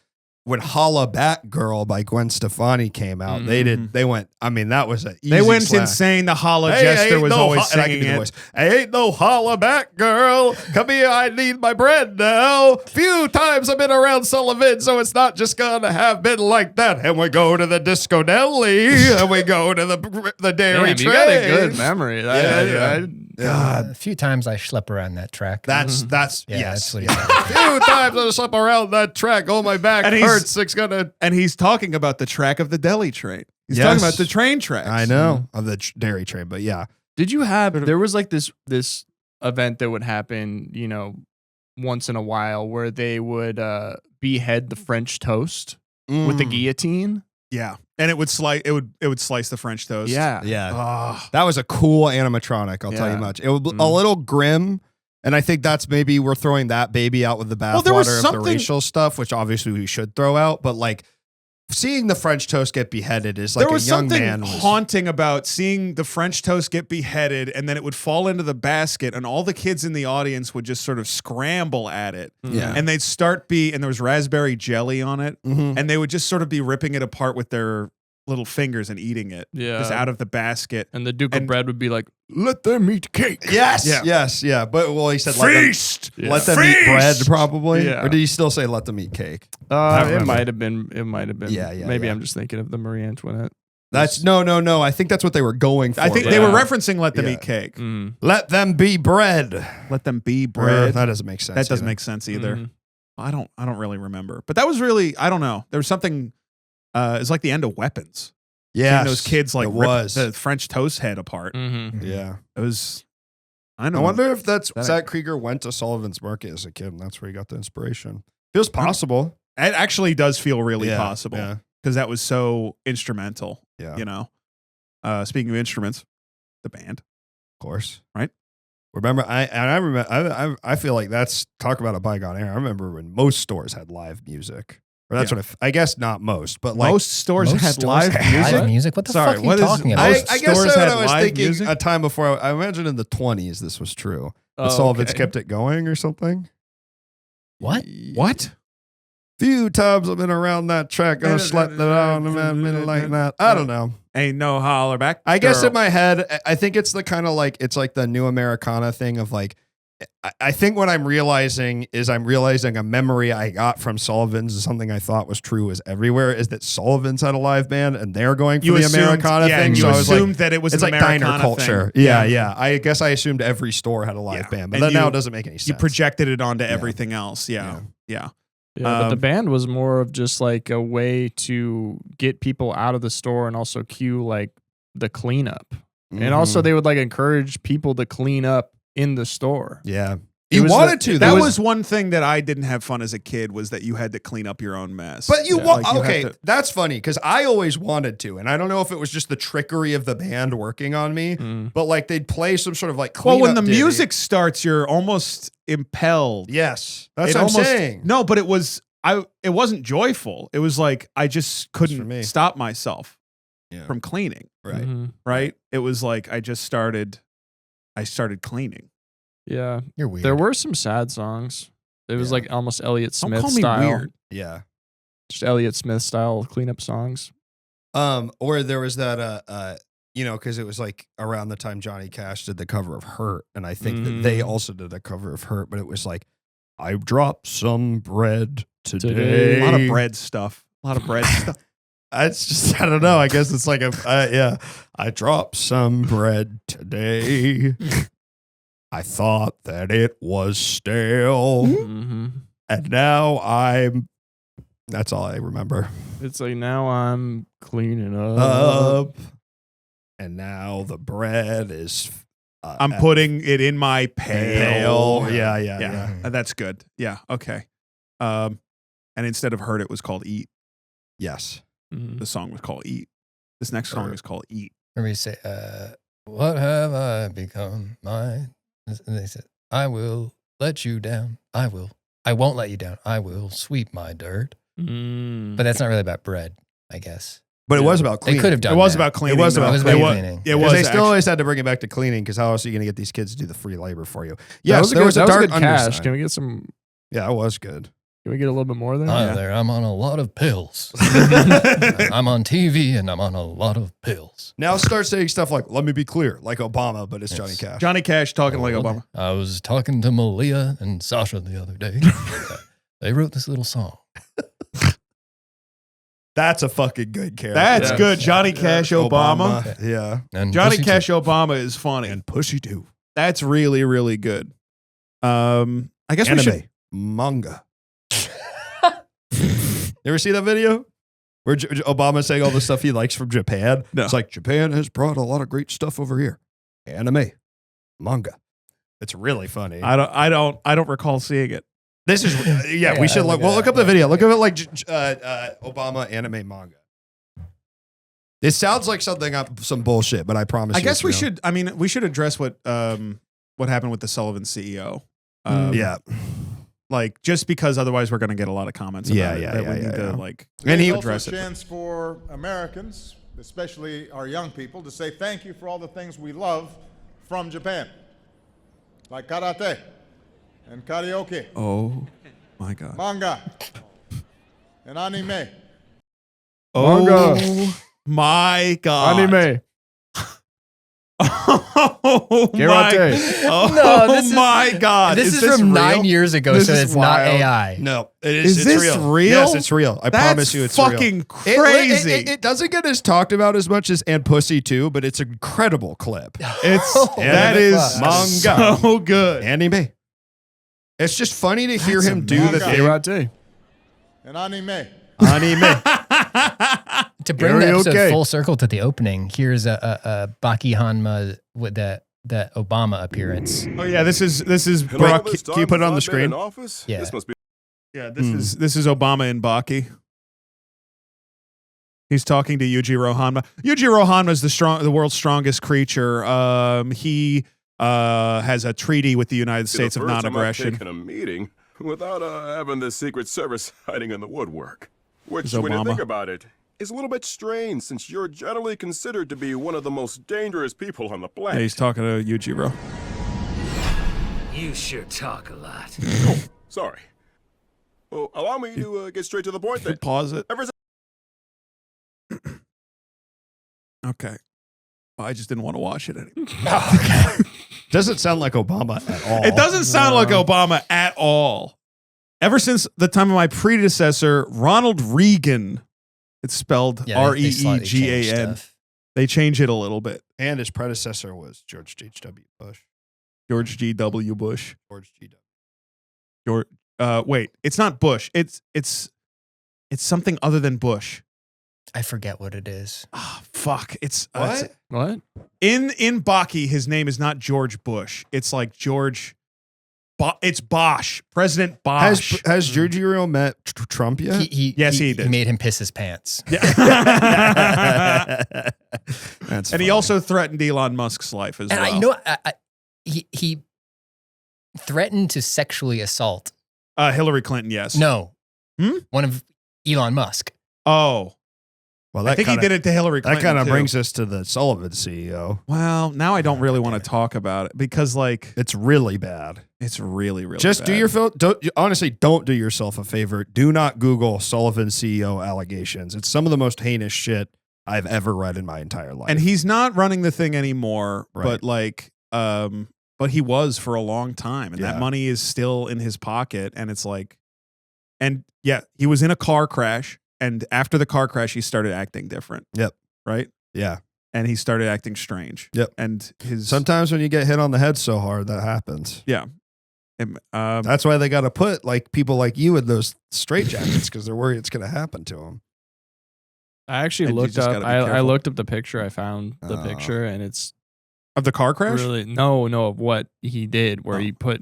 when Holla Back Girl by Gwen Stefani came out. They went, I mean, that was an easy they went slap. insane. The Holla Hey, Jester ain't was no always and I can singing do the it. voice. I ain't no holla back girl. Come here, I need my bread now. Few times I've been around Sullivan, so it's not just gonna have been like that. And we go to the Disco Deli, and we go to the dairy Damn, train. you got a good memory. God, A few times I schlep around that track. that's Yeah, yes. that's what he said. Few times I slept around that track. Oh, my back And he's- hurts. It's gonna. And he's talking about the track of the deli train. He's Yes. talking about the train tracks. I know of the dairy train, but yeah. Did you have? There was like this event that would happen, you know, once in a while, where they would behead the French toast with the guillotine. Yeah, and it would slice. It would slice the French toast. Yeah, Yeah. Ah. That was a cool animatronic, I'll tell you Yeah. much. It was a little grim, and I think that's maybe we're throwing that baby out with the Well, there was bathwater of the something- racial stuff, which obviously we should throw out, but like seeing the French toast get beheaded is like There was a young something man was, haunting about seeing the French toast get beheaded, and then it would fall into the basket, and all the kids in the audience would just sort of scramble at it. Yeah. And they'd and there was raspberry jelly on it, Mhm. and they would just sort of be ripping it apart with their little fingers and eating it. Yeah. Just out of the basket. And the Duke of And- Bread would be like, "Let them eat cake." Yes, Yeah. yes, yeah. But well, he said Feast! let them eat bread, probably. Yeah. Or did he still say let them eat cake? It remember. might have been. It might have been. Yeah, yeah, Maybe yeah. I'm just thinking of the Marie Antoinette. That's no. I think that's what they were going for. I think but- they were Yeah. referencing let them Yeah. eat cake. Mm. let them be bread. Let them be bread. That doesn't make sense. That doesn't either. make sense either. Mhm. I don't really remember. But that was really, I don't know. There was something it's like the end of Weapons. Yeah, Seeing those kids like it rip was. the French toast head apart. Mhm. Yeah. It was I I don't know. wonder if that's That- Zach Krieger went to Sullivan's Market as a kid, and that's where he got the inspiration. Feels possible. It actually does feel really Yeah, possible yeah. because that was so instrumental. Yeah, You know. Speaking of instruments, the band. of course. Right? Remember, I feel like that's talk about a bygone era. I remember when most stores had live music. Or that's Yeah. what I guess not most, but like Most stores Most had stores live have music. Live music? What the Sorry, fuck are what you is- talking I- about? I guess stores so. had I was live thinking music? a time before. I imagine in the 20s this was true. But Oh, Sullivan's okay. kept it going or something. What? What? Few times I've been around that track, gonna slept it on a minute like that. I don't know. Ain't no holler back. I guess girl. in my head, I think it's the kind of like it's like the new Americana thing of like. I think what I'm realizing is I'm realizing a memory I got from Sullivan's is something I thought was true is everywhere is that Sullivan's had a live band and they're going for you the assumed, Americana yeah, thing. You So I was assumed like, that it was it's an like diner Americana culture. thing. Yeah. I guess I assumed every store had a live Yeah. band, but And that now you- it doesn't make any sense. You projected it onto everything else. Yeah. Yeah, but the Um, band was more of just like a way to get people out of the store and also cue like the cleanup. And also Mhm. they would like encourage people to clean up in the store. yeah. It You was wanted the- to. That though. was one thing that I didn't have fun as a kid was that you had to clean up your own mess. But you Yeah, want like you okay, have to- that's funny because I always wanted to, and I don't know if it was just the trickery of the band working on me, Mm. but like they'd play some sort of like well, when cleanup the ditty. music starts, you're almost impelled. yes, that's It what I'm almost- saying. No, but it wasn't joyful. It was like I just for me. couldn't stop myself Yeah. from cleaning. Right. Mhm. Right? It was like I started cleaning. You're weird. There were some sad songs. It was Yeah. like almost Elliott Don't Smith call me style. weird. Yeah. Just Elliott Smith style cleanup songs. Or there was that because it was like around the time Johnny Cash did the cover of Hurt, and I think that they Mhm. also did a cover of Hurt, but it was like, I dropped some bread today. Today. A lot of bread stuff. A lot of bread stuff. It's just, I don't know. I guess it's like I dropped some bread today. I thought that it was stale, Mm-hmm. and now that's all I remember. It's like now I'm cleaning up. Up, and now the bread is. I'm putting it in my pail. pale. Yeah. That's good. Yeah. Okay. And instead of Hurt, it was called Eat. Yes. Mhm. The song was called Eat. This next song is called Eat. Remember you say, what have I become? And they said, I will let you down. I won't let you down. I will sweep my dirt. Mm. But that's not really about bread, I guess. But it was about They cleaning. could have done It was that. about cleaning. It was though. about cleaning. It 'Cause was. they still actually- always had to bring it back to cleaning because how else are you going to get these kids to do the free labor for you? That Yes, was a there good, was a that was a dark good cash. underside. Can we get some? Yeah, that was good. Can we get a little bit more there? Hi there, I'm on a lot of pills. I'm on TV and I'm on a lot of pills. Now start saying stuff like, let me be clear, like Obama, but it's Johnny Cash. Johnny Cash talking like Well, Obama. I was talking to Malia and Sasha the other day. They wrote this little song. That's a fucking good character. That's Yeah. good. Johnny Cash Obama. Yeah. And Johnny Pussy Cash Obama is funny. And Pushy too. That's really, really good. I guess we should. Anime. Manga. You ever see that video? Where Obama's saying all the stuff he likes from Japan? No. It's like, Japan has brought a lot of great stuff over here. Anime. Manga. It's really funny. I don't recall seeing it. This is, yeah, we should look. Well, look up the video. Look up it like Obama anime manga. It sounds like some bullshit, but I promise I you guess it's we real. should. I mean, we should address what happened with the Sullivan CEO. Yeah. Like just because otherwise we're going to get a lot of comments. About Yeah, it, yeah, that yeah, we need yeah, to yeah. like. And he It's address also a it. chance for Americans, especially our young people, to say thank you for all the things we love from Japan, like karate and karaoke, Oh my God. manga, and anime. Oh my God. Anime. Oh my, Karate. oh No, this is- my God. This is real? from 9 years ago, This so is it's not wild. AI. No, it Is it's this real. real? Yes, it's real. I That's promise you it's fucking real. crazy. It doesn't get as talked about as much as And Pussy too, but it's an incredible clip. It's that Anime is manga. so good. Anime. It's just funny to hear That's him do the amazing. thing. Karate. And anime. Anime. To bring the episode Karaoke. full circle to the opening, here's a Baki Hanma with the Obama appearance. Oh yeah, this is In all Brock. this Can you time put it on the since I've been in screen? office, Yeah. This must be Yeah, this is Obama and Baki. He's talking to Yujiro Hanma. Yujiro Hanma is the world's strongest creature. He has a treaty with the United States the of first time I've non-aggression. taken a meeting without having the Secret Service hiding in the woodwork. Which, Is when you Obama. think about it, is a little bit strange since you're generally considered to be one of the most dangerous people on the Yeah, planet. he's talking to Yujiro. You sure talk a lot. Sorry. Well, allow me to get straight to the point then. Pause it. Ever since Okay. Well, I just didn't want to watch it anymore. Doesn't sound like Obama at all. It doesn't sound like Obama at all. Ever since the time of my predecessor, Ronald Reagan, it's spelled Yeah, they slightly changed Reegan. stuff. They change it a little bit. And his predecessor was George H.W. Bush. George G.W. Bush. George G.W. Wait, it's not Bush. It's something other than Bush. I forget what it is. Ah, fuck. It's What? What? in Baki. His name is not George Bush. It's like George. It's Bosch. President Bosch. Has Giorgio met Trump yet? Yes, he did. He made him piss his pants. That's And funny. he also threatened Elon Musk's life as And well. you know, he threatened to sexually assault. Hillary Clinton, yes. No, Hmm? one of Elon Musk. Oh, Well, I think he did it to Hillary That Clinton. kind of too. brings us to the Sullivan CEO. Well, now I don't really want to talk about it because, like, It's really bad. it's really, really Just do bad. your honestly, don't do yourself a favor. Do not Google Sullivan CEO allegations. It's some of the most heinous shit I've ever read in my entire life. And he's not running the thing anymore, Right. but like, but he was for a long time, and Yeah. that money is still in his pocket. And it's like, and yeah, he was in a car crash, and after the car crash, he started acting different. Yep. Right. yeah. And he started acting strange. Yep. And his Sometimes when you get hit on the head so hard, that happens. yeah. That's why they got to put like people like you in those straitjackets because they're worried it's going to happen to them. I actually And you looked just up. gotta be I careful. looked up the picture. I found the Oh. picture, and it's of the car crash. really no of what he did. Where he put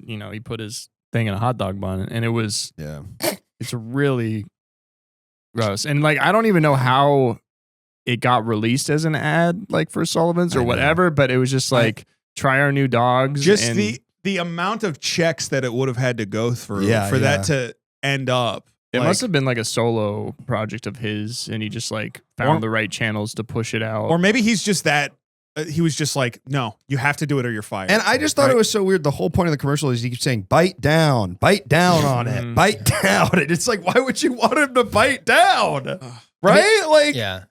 his thing in a hot dog bun, and it was Yeah. it's really gross. And like I don't even know how it got released as an ad, like for Sullivan's I or know. whatever. But it was just like try our new dogs. Just and the amount of checks that it would have had to go through Yeah, for yeah. that to end up It Like- must have been like a solo project of his, and he just like found Or- the right channels to push it out. Or maybe he's just that. He was just like, no, you have to do it or you're fired. And I just thought Right? it was so weird. The whole point of the commercial is he keeps saying, bite down on it, bite down. And it's like, why would you want him to bite down? Right? Like, Yeah.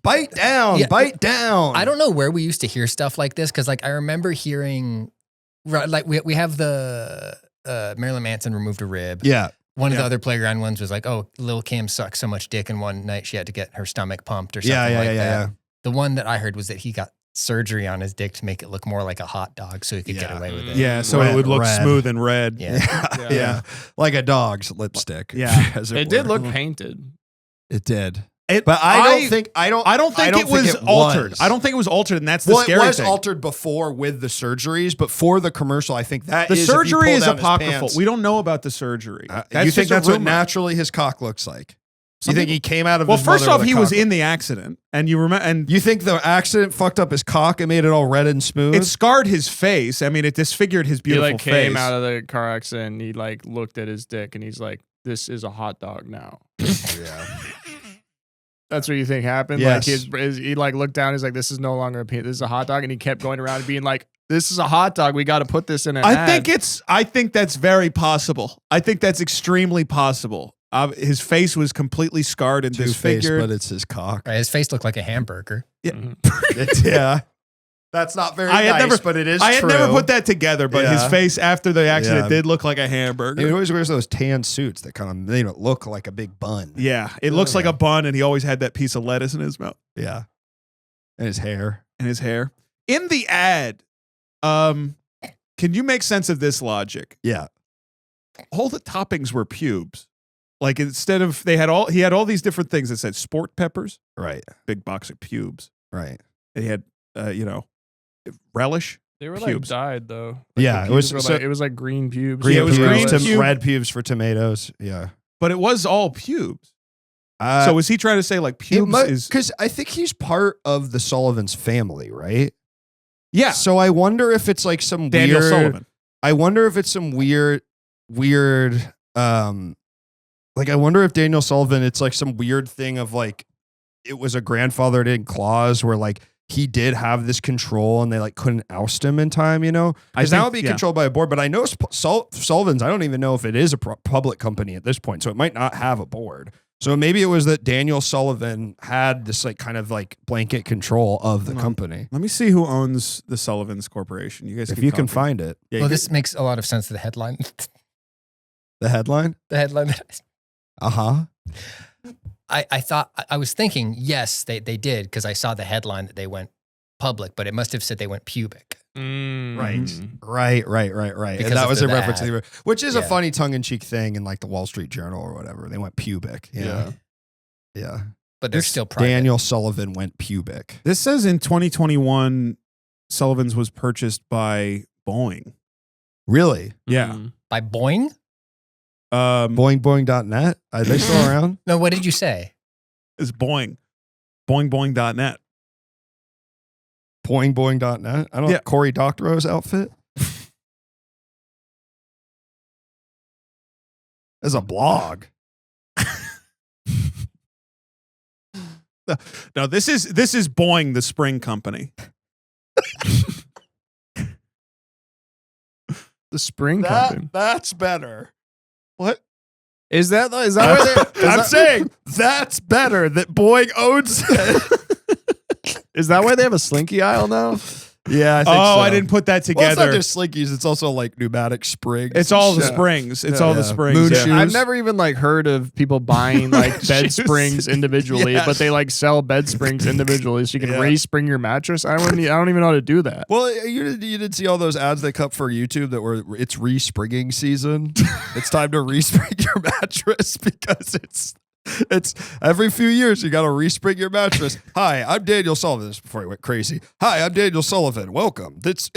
bite down, Yeah. bite down. I don't know where we used to hear stuff like this because, like, I remember hearing, right, like, we have the Marilyn Manson removed a rib. Yeah. One of Yeah. the other playground ones was like, oh, Lil Kim sucked so much dick in one night she had to get her stomach pumped or something Yeah, like that. yeah. The one that I heard was that he got surgery on his dick to make it look more like a hot dog so he could get Yeah. away with it. Yeah, so Red- it would look red. smooth and red. Yeah. Yeah. Like a dog's lipstick. Yeah. as it did were. look painted. It did. It- But I don't think it was altered. I don't think it was altered, and that's the Well, scary it was thing. altered before with the surgeries, but for the commercial, I think that The is, if you surgery pull is down his apocryphal. pants- We don't know about the surgery. you That's think just a that's what rumor. naturally his cock looks like? You Some think people- he came out of Well, his first mother off, with a he was cock? in the accident, and you remember, and You think the accident fucked up his cock and made it all red and smooth? it scarred his face. I mean, it disfigured his He beautiful like face. came out of the car accident. And he like looked at his dick, and he's like, "This is a hot dog now." yeah. That's what you think happened? Yes. Like he like looked down. He's like, "This is no longer a penis. This is a hot dog." And he kept going around and being like, "This is a hot dog. We got to put this in an ad." I think that's very possible. I think that's extremely possible. His face was completely scarred and Two-faced, disfigured. but it's his cock. Right, his face looked like a hamburger. Yeah. That's not very I had nice, never, but it is I had true. never put that together, but his Yeah. face after the accident Yeah. did look like a hamburger. He always wears those tan suits that kind of, they don't look like a big bun. Yeah, it looks like a bun, and he always had that piece of lettuce in his mouth Yeah. And his hair. and his hair. In the ad, can you make sense of this logic? Yeah. All the toppings were pubes. Like instead of he had all these different things that said sport peppers, Right. big box of pubes. Right. And he had relish. They were Pubes. like dyed though. Yeah, the it was- pubes were so- like, it was like green pubes. Green it was pubes, green to pube- red pubes for tomatoes. Yeah. But it was all pubes. So was he trying to say like pubes is because I think he's part of the Sullivan's family, right? yeah, So I wonder if it's like some Daniel weird. Sullivan. I wonder if it's some weird. Like I wonder if Daniel Sullivan, it's like some weird thing of like, it was a grandfathered in clause where like he did have this control and they like couldn't oust him in time, you know? Because now it'd be controlled by a board, but I know Sullivan's, I don't even know if it is a public company at this point, so it might not have a board. So maybe it was that Daniel Sullivan had this like kind of like blanket control of the company. Let me see who owns the Sullivan's Corporation. You guys, If keep you can talking. find it. Yeah, Well, you this makes a lot of sense to the headline. The headline? The headline that Uh-huh. I thought, I was thinking, yes, they did, because I saw the headline that they went public, but it must have said they went pubic. Right. Mm. Right. Because And that of was the a reference to ad. the, which is a Yeah. funny tongue-in-cheek thing in like the Wall Street Journal or whatever. They went pubic. Yeah. Yeah. But they're This still private. Daniel Sullivan went pubic. This says in 2021, Sullivan's was purchased by Boeing. Really? Yeah. Mm. By Boeing? Boingboing.net? Are they still around? No, what did you say? It's Boeing. Boingboing.net. Boingboing.net? I don't know. Yeah. Cory Doctorow's outfit? As a blog. No, this is Boeing, the spring company. The spring company. That's better. What? Is that where they? I'm saying that's better that Boeing owns it. Is that why they have a slinky aisle now? Yeah, I think Oh, so. I didn't put that Well, it's together. not just slinkies. It's also like pneumatic springs. It's all the Yeah. springs. It's Yeah. all the Yeah. springs. Moon yeah. shoes. I've never even like heard of people buying like bed Shoes. springs individually, Yes. but they like sell bed springs individually, so you can Yeah. respring your mattress. I don't even know how to do that. Well, you did see all those ads they cut for YouTube that were it's respringing season. It's time to respring your mattress because it's every few years you got to respring your mattress. Hi, I'm Daniel Sullivan. This is before he went crazy. Hi, I'm Daniel Sullivan. Welcome. It's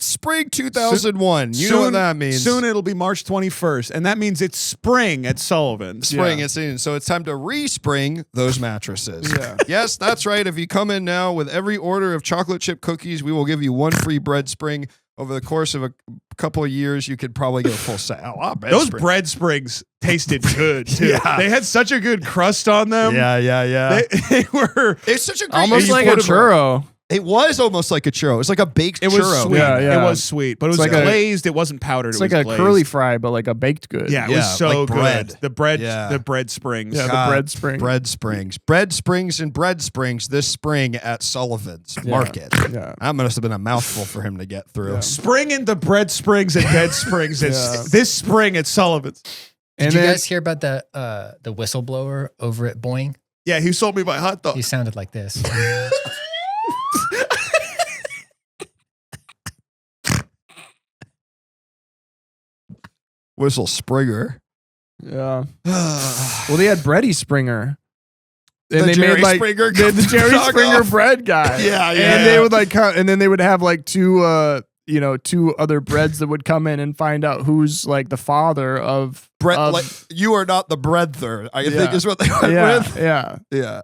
spring 2001. You know what that means? Soon it'll be March 21st, and that means it's spring at Sullivan's. Spring Yeah. it's in, so it's time to respring those mattresses. Yeah. Yes, that's right. If you come in now with every order of chocolate chip cookies, we will give you one free bread spring. over the course of a couple of years, you could probably get a full set. A lot of bed Those springs. bread springs tasted good too. Yeah. They had such a good crust on them. Yeah. They were. It's such a great Almost you like a put 'em- churro. It was almost like a churro. It was like a baked It was churro. sweet. Yeah. It was sweet, but it was It's like a- glazed. It wasn't powdered. It's it like was a glazed. curly fry, but like a baked good. Yeah, it Yeah, was so like bread. good. The bread, Yeah. the bread springs. Yeah, God, the bread spring. Bread springs. Bread springs and bread springs this spring at Sullivan's Market. Yeah. That must have been a mouthful for him to get through. Yeah. Spring into bread springs and bed springs. Yeah. This spring at Sullivan's. Did And you then- guys hear about the whistleblower over at Boeing? Yeah, he sold me my hot dog. He sounded like this. Whistle Springer. Yeah. Well, they had Bready Springer. And The they Jerry made like Springer the Jerry dog Springer off. bread guy. Yeah, And they would like come, and then they would have like two other breads that would come in and find out who's like the father of Bread, of- like, you are not the bread third, I think Yeah. is what they went yeah, with. yeah. Yeah.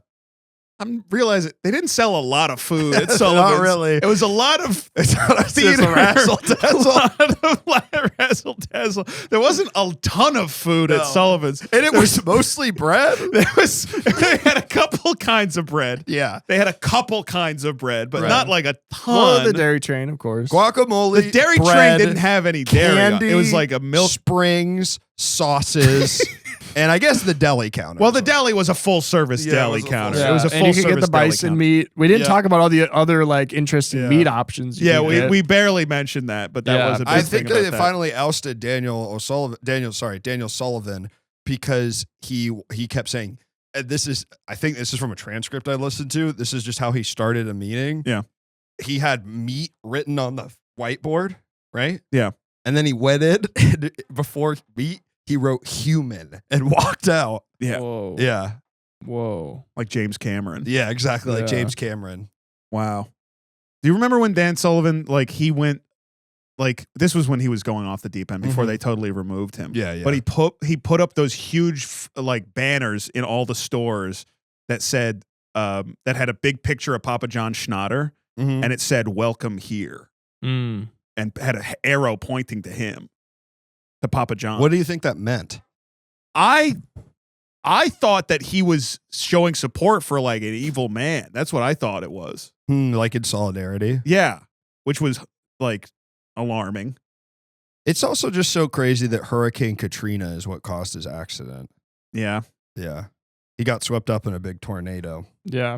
I'm realizing they didn't sell a lot of food at Sullivan's. Not really. It was a lot of It's theater. a razzle-dazzle. A lot of razzle-dazzle. There wasn't a ton of food at No. Sullivan's. And it was mostly bread. They had a couple kinds of bread. Yeah. They had a couple kinds of bread, but Right. not like a ton. Well, the dairy train, of course. Guacamole. The dairy train bread, didn't have any dairy. candy, It was like a milk. springs, sauces, and I guess the deli counter. Well, the deli was a full service Yeah, it deli was a full counter. service. It was a and full you could service get the deli bison counter. meat. We didn't Yeah. talk about all the other like interesting Yeah. meat options. you Yeah, could get. we barely mentioned that, but that Yeah. was a big I thing think about they that. finally ousted Daniel Sullivan because he kept saying, and I think this is from a transcript I listened to. This is just how he started a meeting. Yeah. He had meat written on the whiteboard, right? Yeah. And then he went in and before meat, he wrote human and walked out. Yeah, Whoa. Yeah. Whoa. like James Cameron. Yeah, exactly. Like Yeah. James Cameron. Wow. Do you remember when Dan Sullivan, like he went, like this was when he was going off the deep end before Mhm. they totally removed him. Yeah, yeah. But he put up those huge like banners in all the stores that said that had a big picture of Papa John Schnatter Mhm. and it said "Welcome here" Mm. and had an arrow pointing to him, to Papa John. What do you think that meant? I thought that he was showing support for like an evil man. That's what I thought it was. Like in solidarity. Yeah, which was like alarming. It's also just so crazy that Hurricane Katrina is what caused his accident. Yeah. Yeah. He got swept up in a big tornado, Yeah.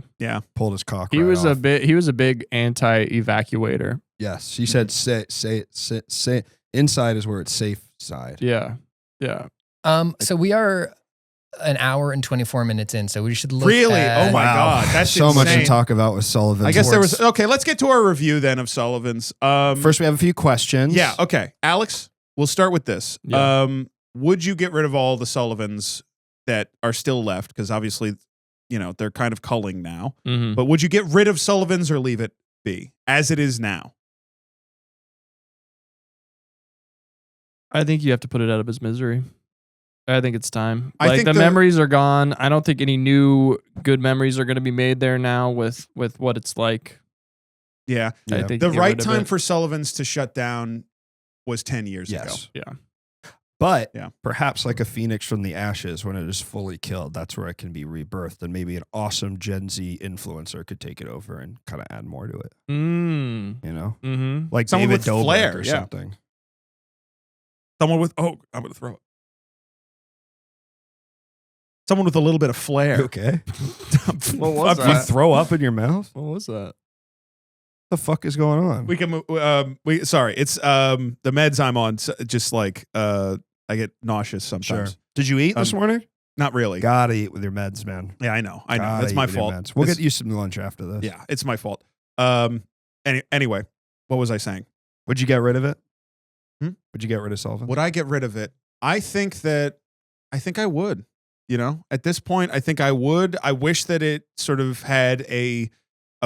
pulled his cock He right was off. he was a big anti-evacuator. Yes. He said, say, inside is where it's safe side. Yeah. Yeah. So we are an hour and 24 minutes in, so we should look Really? at- Oh my God, that's so much to insane. talk about with Sullivan. I guess there was okay. Let's get to our review then of Sullivan's. First, we have a few questions. yeah. Okay, Alex, we'll start with this. Yeah. Would you get rid of all the Sullivans that are still left? Because obviously, you know they're kind of culling now. Mm-hmm. But would you get rid of Sullivan's or leave it be as it is now? I think you have to put it out of his misery. I think it's time. I Like think the the- memories are gone. I don't think any new good memories are going to be made there now with what it's like. Yeah. I think The get right rid of time it. for Sullivan's to shut down was 10 years ago. Yes. Yeah. But Yeah. perhaps like a phoenix from the ashes, when it is fully killed, that's where it can be rebirthed. And maybe an awesome Gen Z influencer could take it over and kind of add more to it. Mm. You know? Mm-hmm. Like Someone David with Dobrik flair, or yeah. something. Someone with I'm gonna throw it. Someone with a little bit of flair. Okay. What was You that? throw up in your mouth? What was that? What the fuck is going on? We can move. Sorry, it's the meds I'm on. Just like I get nauseous sometimes. Did you eat this morning? Not really. Gotta eat with your meds, man. Yeah, I know. Gotta That's eat my with your fault. meds. We'll It's- get you some lunch after this. Yeah, it's my fault. Anyway, what was I saying? Would you get rid of it? Hmm? Would you get rid of Sullivan? Would I get rid of it? I think I would. You know, at this point, I think I would. I wish that it sort of had a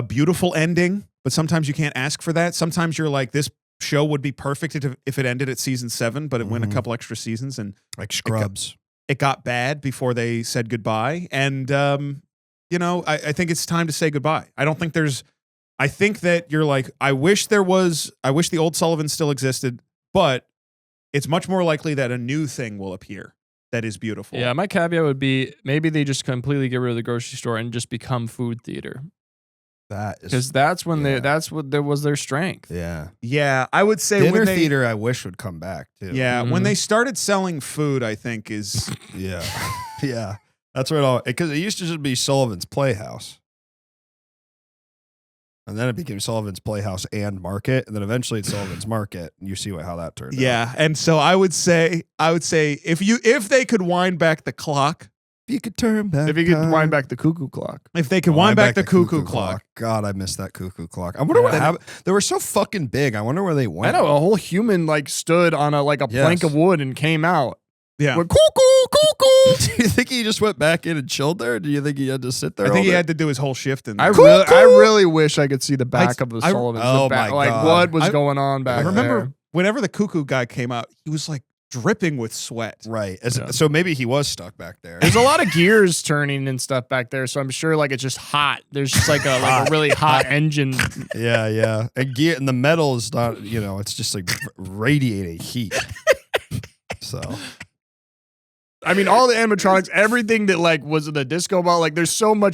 beautiful ending, but sometimes you can't ask for that. Sometimes you're like, this show would be perfect if it ended at season 7, but it went a Mhm. couple extra seasons and Like Scrubs. it got bad before they said goodbye. And you know, I think it's time to say goodbye. I don't think there's I think that you're like, I wish the old Sullivan still existed, but it's much more likely that a new thing will appear that is beautiful. Yeah, my caveat would be maybe they just completely get rid of the grocery store and just become food theater. That is Because that's when there was their strength. yeah. Yeah, I would say Dinner when they, theater, I wish would come back too. Yeah, when Mhm. they started selling food, I think is yeah, yeah. That's where it all because it used to just be Sullivan's Playhouse, and then it became Sullivan's Playhouse and Market, and then eventually it's Sullivan's Market, and you see how that turned out. yeah. And so I would say if they could wind back the clock, If you could turn back, If you could time. wind back the cuckoo clock. if they could wind back the cuckoo clock. God, I missed that cuckoo clock. I wonder what happened. They were so fucking big. I wonder where they I went. know a whole human like stood on a plank of wood and came out. Yeah. Went, cuckoo, cuckoo. Do you think he just went back in and chilled there? Or do you think he had to sit there? I think all he day? had to do his whole shift in I there. really wish I could see the back of the I- Sullivans. oh the back, my like God. what was I- going on back I remember there. whenever the cuckoo guy came out, he was like dripping with sweat. Right. Yeah. So maybe he was stuck back there. There's a lot of gears turning and stuff back there, so I'm sure like it's just hot. There's just like a really hot engine. Yeah, yeah. And gear and the metal is not, it's just like radiating heat. So I mean, all the animatronics, everything that like was in the disco ball, like there's so many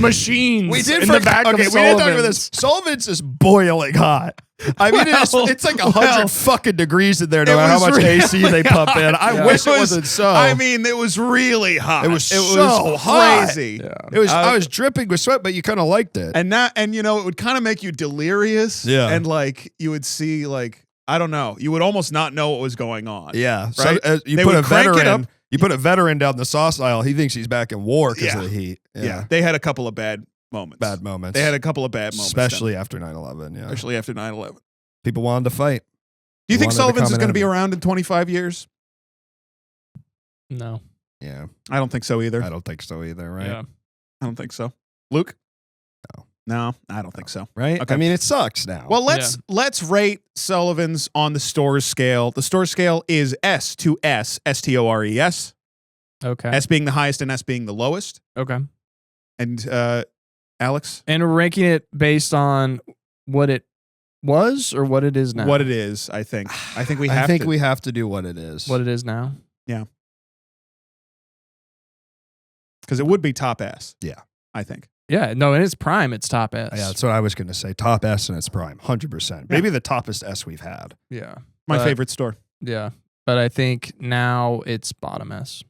machines we did in the back of we didn't talk about Sullivan's. this. Sullivan's is boiling hot. I mean, it's like 100 fucking degrees in there, no It matter how was much really- AC they pump in. I wish it wasn't so. I mean, it was really hot. It was so hot. crazy. Yeah. it was. I was dripping with sweat, but you kind of liked it. And it would kind of make you delirious. Yeah. And like you would see like I don't know, you would almost not know what was going on. Yeah. So Right? you They put a would crank it veteran. up. You put a veteran down the sauce aisle. He thinks he's back in war because Yeah. of the heat. Yeah. They had a couple of bad moments. Bad moments. They had a couple of bad moments. especially after 9/11. Yeah. especially after 9/11. People wanted to fight. Do you think Wanted to Sullivan's become is an going to be enemy. around in 25 years? No. Yeah. I don't think so either. I don't think so either. Right. Yeah. I don't think so. Luke? No. No, I don't think so. Right. Okay. I mean, it sucks now. Well, let's rate Sullivan's on the store's scale. The store scale is S to S, STORES. Okay. S being the highest and S being the lowest. Okay. And Alex, And we're ranking it based on what it was or what it is now. what it is, I think. I think we have to. we have to do what it is. What it is now. Because it would be top S. Yeah. I think. Yeah. No, in its prime, it's top S. Yeah, that's what I was going to say. Top S in its prime, 100%. Maybe the toppest S we've had. Yeah. My But- favorite store. Yeah. But I think now it's bottom S. It's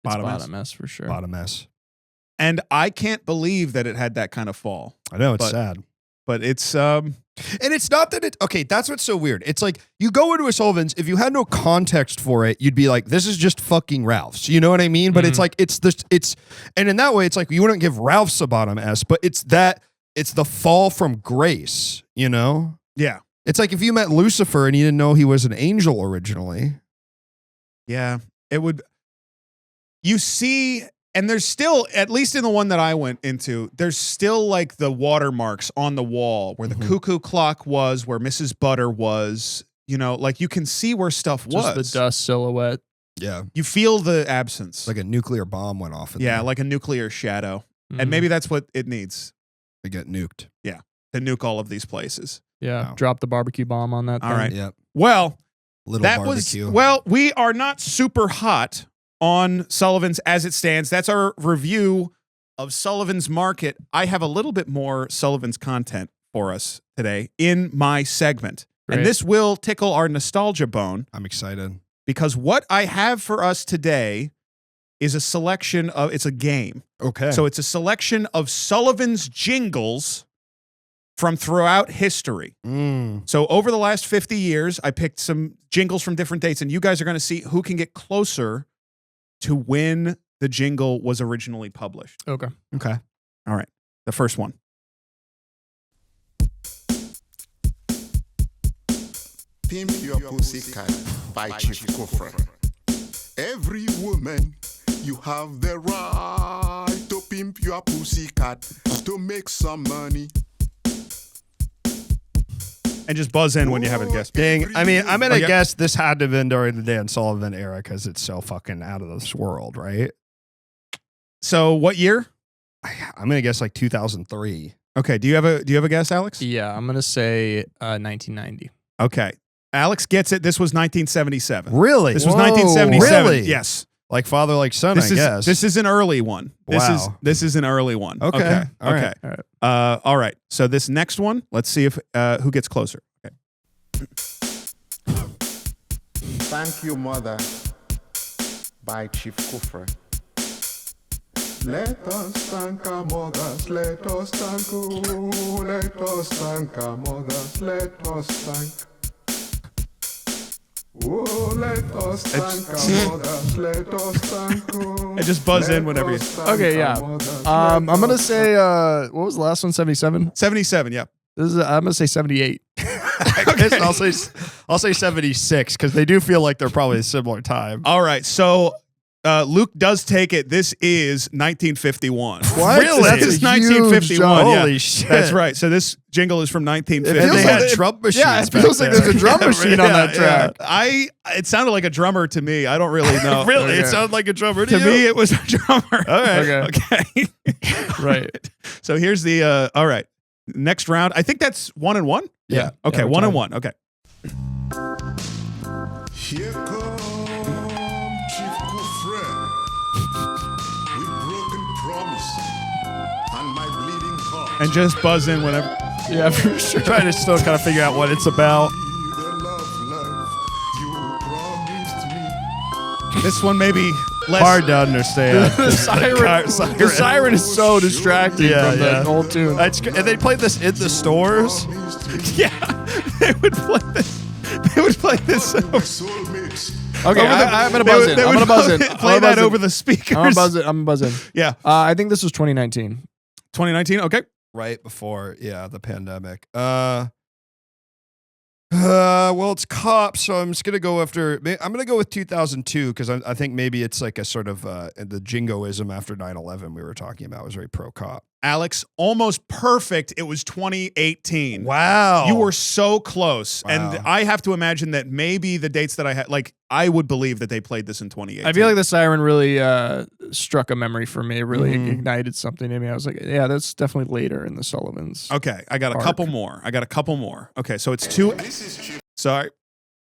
Bottom S? bottom S for sure. Bottom S. And I can't believe that it had that kind of fall. I know it's But- sad. But it's And it's not that it. Okay, that's what's so weird. It's like you go into a Sullivan's. If you had no context for it, you'd be like, "This is just fucking Ralph's." You know what I mean? But it's like it's and in that way, it's like you wouldn't give Ralph's a bottom S, but it's the fall from grace. You know? yeah. It's like if you met Lucifer and you didn't know he was an angel originally. Yeah. It would you see and there's still, at least in the one that I went into, there's still like the watermarks on the wall where the cuckoo clock was, where Mrs. Butter was, like you can see where stuff was. Just the dust silhouette. Yeah, You feel the absence. like a nuclear bomb went off. In yeah, there. like a nuclear shadow. Mhm. And maybe that's what it needs they get nuked. to nuke all of these places. Yeah. Wow. Drop the barbecue bomb on that All thing. right. Yep. Well, Little that barbecue. we are not super hot on Sullivan's as it stands. That's our review of Sullivan's Market. I have a little bit more Sullivan's content for us today in my segment. Great. And this will tickle our nostalgia bone I'm excited. because what I have for us today is a selection of, it's a game. Okay. So it's a selection of Sullivan's jingles from throughout history. So over the last 50 years, I picked some jingles from different dates, and you guys are going to see who can get closer to when the jingle was originally published. Okay. okay. All right. The first one. Pimp Your Pussycat by Chief Kofra. Every woman, you have the right to pimp your pussycat to make some money. And just buzz in when you have a guess. Dang. I mean, I'm going to Okay. guess this had to have been during the Dan Sullivan era because it's so fucking out of this world, right? So what year? I'm going to guess like 2003. Okay. Do you have a guess, Alex? Yeah, I'm gonna say 1990. Okay. Alex gets it. This was 1977. Really? This was Whoa, 1977. Really? Yes. Like father, like son, I guess. This is an early one. Wow. This is an early one. Okay. All Okay. right. All right. So this next one, let's see if who gets closer. Okay. Thank You Mother by Chief Kufre. Let us thank our mothers, let us thank you, let us thank our mothers, let us thank. Oh, let us thank our mothers, let us thank you. I just buzz in whenever you. Okay, yeah. I'm gonna say what was the last one? 77. 77. Yeah. I'm gonna say 78. I guess I'll say 76 because they do feel like they're probably a similar time. All right. So Luke does take it. This is 1951. What? Really? That's This is a huge 1951. jump. Yeah. Holy shit. That's right. So this jingle is from 1950. And they had like- drum machines. Yeah, it back feels like there. there's a drum machine on that track. It sounded like a drummer to me. I don't really know. Really? It Okay. sounded like a drummer to To you? me, it was a drummer. All right. Okay. Okay. Right. So here's the all right. Next round. I think that's 1-1. Yeah. Okay, Yeah, we're 1-1. Okay. Here come Chief Kufre with broken promise and my bleeding heart. And just buzz in whenever. Yeah, for sure. Trying to still kind of figure out what it's about. The love life you promised me. This one maybe less. Hard to understand. The siren is so distracting Yeah, from yeah. the old tune. That's and they played this in the stores. Yeah, they would play this. They would play this. Soulmates. Okay, I'm gonna buzz in. I'm gonna buzz in. Play that over the speakers. I'm gonna buzz in. I'm gonna buzz in. Yeah. I think this was 2019. 2019. Okay. Right before, the pandemic. Well, it's cops, so I'm just gonna go after. I'm gonna go with 2002 because I think maybe it's like a sort of the jingoism after 9/11 we were talking about was very pro cop. Alex, almost perfect. It was 2018. Wow, You were so close. Wow. And I have to imagine that maybe the dates that I had, like, I would believe that they played this in 2018. I feel like the siren really struck a memory for me. It really ignited something in me. I was like, yeah, that's definitely later in the Sullivans. Okay, I got a Arc. couple more. Okay, so it's two. Sorry.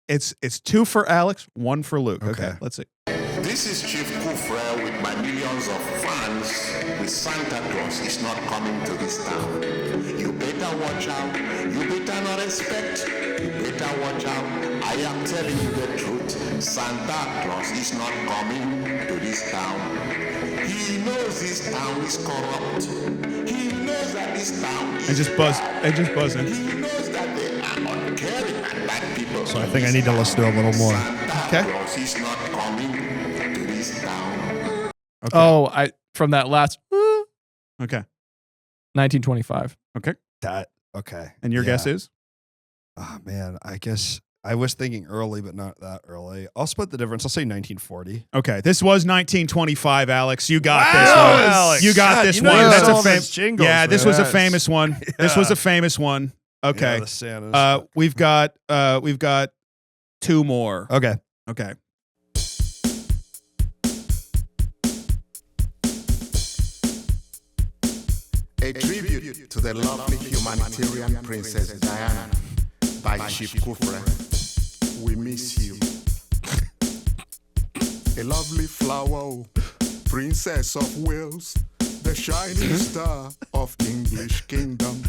It's two for Alex, one for Luke. Okay, let's see. This is Chief Kufre with my millions of fans. The Santa Claus is not coming to this town. You better watch out. You better not expect. You better watch out. I am telling you the truth. Santa Claus is not coming to this town. He knows this town is corrupt. He knows that this town is And just buzz in. He knows that they are uncaring and bad people. So I think I need to listen to a little more. Okay. Claus is not coming to this town. Okay. Oh, from that last Okay. 1925. Okay. That okay. And your guess is? Oh man, I guess I was thinking early, but not that early. I'll split the difference. I'll say 1940. Okay. This was 1925, Alex. You got Wow, this one. Alex. You got God, this you know one. your That's a Sullivan's jingles, Yeah, this man. was a Yes. famous one. This was a famous one. Okay. Yeah, the Santas. We've got two more. Okay. Okay. A tribute to the lovely humanitarian Princess Diana by Chief Kufre. We miss you. A lovely flower, oh, Princess of Wales, the shining star of English kingdom.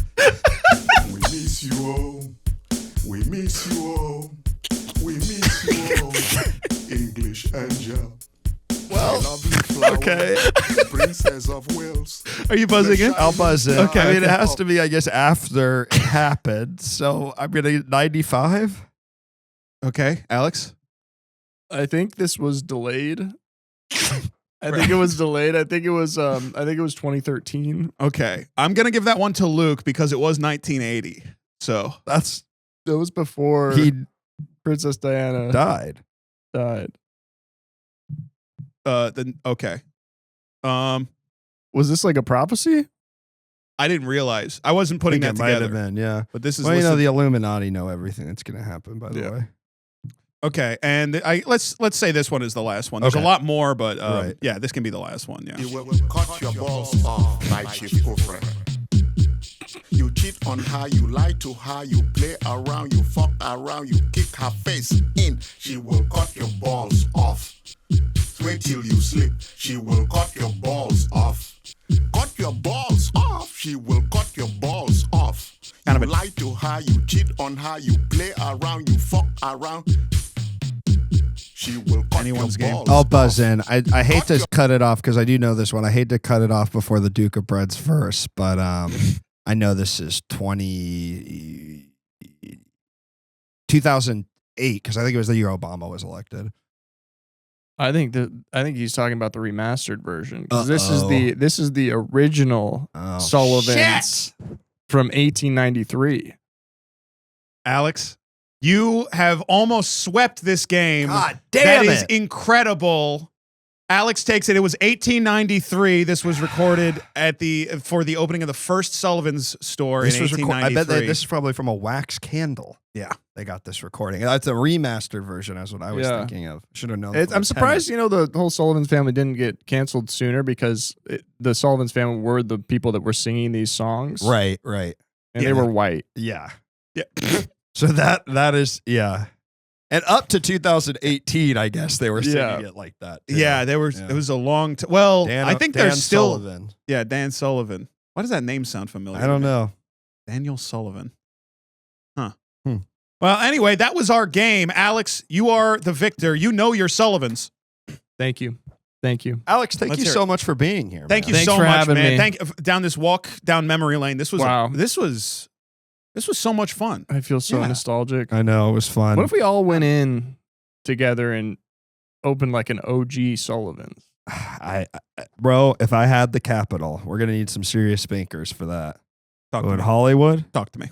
We miss you, oh. We miss you, oh. We miss you, oh. English angel. Well, lovely flower, okay. Princess of Wales. Are you buzzing in? I'll buzz in. Okay. I mean, it has to be, I guess, after it happened. So I'm gonna 95. Okay. Alex? I think this was delayed. I think it was delayed. I think it was 2013. Okay. I'm going to give that one to Luke because it was 1980. So That's It was before he Princess Diana died. died. then okay. Was this like a prophecy? I didn't realize. I wasn't putting I think that it might have together. been, yeah. But this is Well, you know, listed- the Illuminati know everything that's going to happen. By the Yeah. way, Okay, and let's say this one is the last one. There's Okay. a lot more, but Right. yeah, this can be the last one. Yeah. You will cut your balls off by Chief Kufre. You cheat on her, you lie to her, you play around, you fuck around, you kick her face in. She will cut your balls off. Wait till you sleep, she will cut your balls off. Cut your balls off, she will cut your balls off. You lie to her, you cheat on her, you play around, you fuck around. She will cut Anyone's your game. balls I'll buzz off. in. I hate to cut it off because I do know this one. I hate to cut it off before the Duke of Bread's verse, but I know this is 2008 because I think it was the year Obama was elected. I think he's talking about the remastered version. 'Cause this Uh-oh. is the original Oh, Sullivan's from 1893. Alex, you have almost swept this game. God That damn is it. incredible. Alex takes it. It was 1893. This was recorded for the opening of the first Sullivan's store This in was 1893. I bet this is probably from a wax candle. Yeah. They got this recording. That's a remastered version. That's what I was Yeah. thinking of. Should have known. I'm surprised, the whole Sullivan's family didn't get canceled sooner because the Sullivan's family were the people that were singing these songs. Right. And they were white. Yeah. Yeah. So that is, yeah. And up to 2018, I guess they were singing Yeah. it like that. too. Yeah, there was. Yeah. It was a long. Well, I think Dan there's still. Sullivan. Yeah, Dan Sullivan. Why does that name sound familiar? I don't know. Daniel Sullivan. Huh. Hmm. Well, anyway, that was our game. Alex, you are the victor. You know your Sullivans. Thank you. Alex, thank Let's you hear so it. muk for being here. Thank man. you Thanks so for much, having man. me. Thank down this walk down memory lane. This was Wow. this was so much fun. I feel so Yeah. nostalgic. I know, it was fun. What if we all went in together and opened like an OG Sullivan's? Bro, if I had the capital, we're going to need some serious bankers for that. Talk Oh, to in me. Hollywood? Talk to me.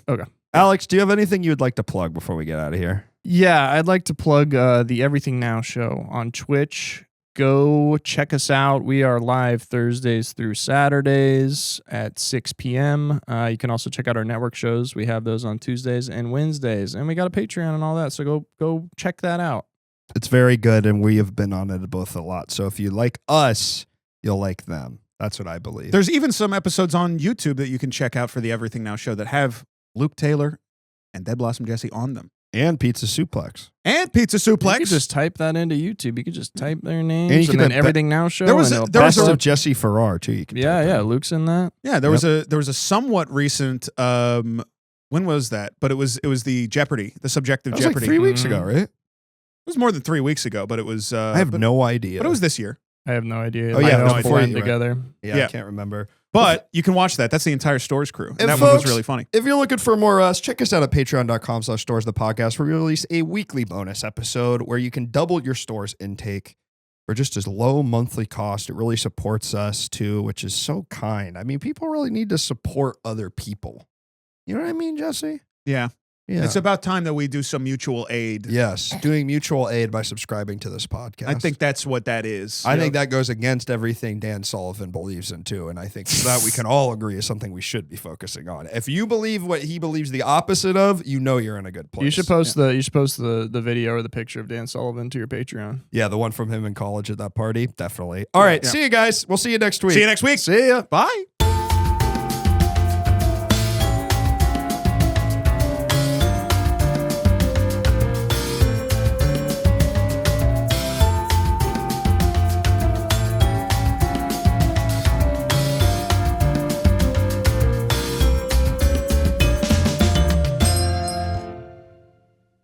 Alex, do you have anything you would like to plug before we get out of here? Yeah, I'd like to plug the Everything Now show on Twitch. Go check us out. We are live Thursdays through Saturdays at 6 p.m. You can also check out our network shows. We have those on Tuesdays and Wednesdays. And we got a Patreon and all that. So go check that out. It's very good, and we have been on it both a lot. So if you like us, you'll like them. That's what I believe. There's even some episodes on YouTube that you can check out for the Everything Now show that have Luke Taylor and Dead Blossom Jesse on them. And Pizza Suplex. And Pizza You Suplex. could just type that into YouTube. You could just type their names And and, you could then have Everything Now show. There was and a- it'll there was Best pop of up. Jesse Farrar, too. You can Yeah, type yeah. in. Luke's in that. Yeah, there was a somewhat recent when was that? But it was the Jeopardy, the subjective That was Jeopardy. like 3 weeks Mhm. ago, right? It was more than 3 weeks ago, but it was I have no idea. but it was this year. I have no idea. Oh, yeah, It it was might before blend you, right? together. Yeah, Yeah. I can't remember. But you can watch that. That's the entire Stores crew. And And that one was folks, really funny. If you're looking for more us, check us out at patreon.com/stores the podcast, where we release a weekly bonus episode where you can double your Stores intake for just as low monthly cost. It really supports us too, which is so kind. I mean, people really need to support other people. You know what I mean, Jesse? Yeah. Yeah. It's about time that we do some mutual aid. Yes, doing mutual aid by subscribing to this podcast. I think that's what that is. I think that goes against everything Dan Sullivan believes in too, and I think that we can all agree is something we should be focusing on. If you believe what he believes the opposite of, you know you're in a good place. You should post the video or the picture of Dan Sullivan to your Patreon. Yeah, the one from him in college at that party, definitely. All right, Yeah. see you guys. We'll see you next week. See you next week. See ya. Bye.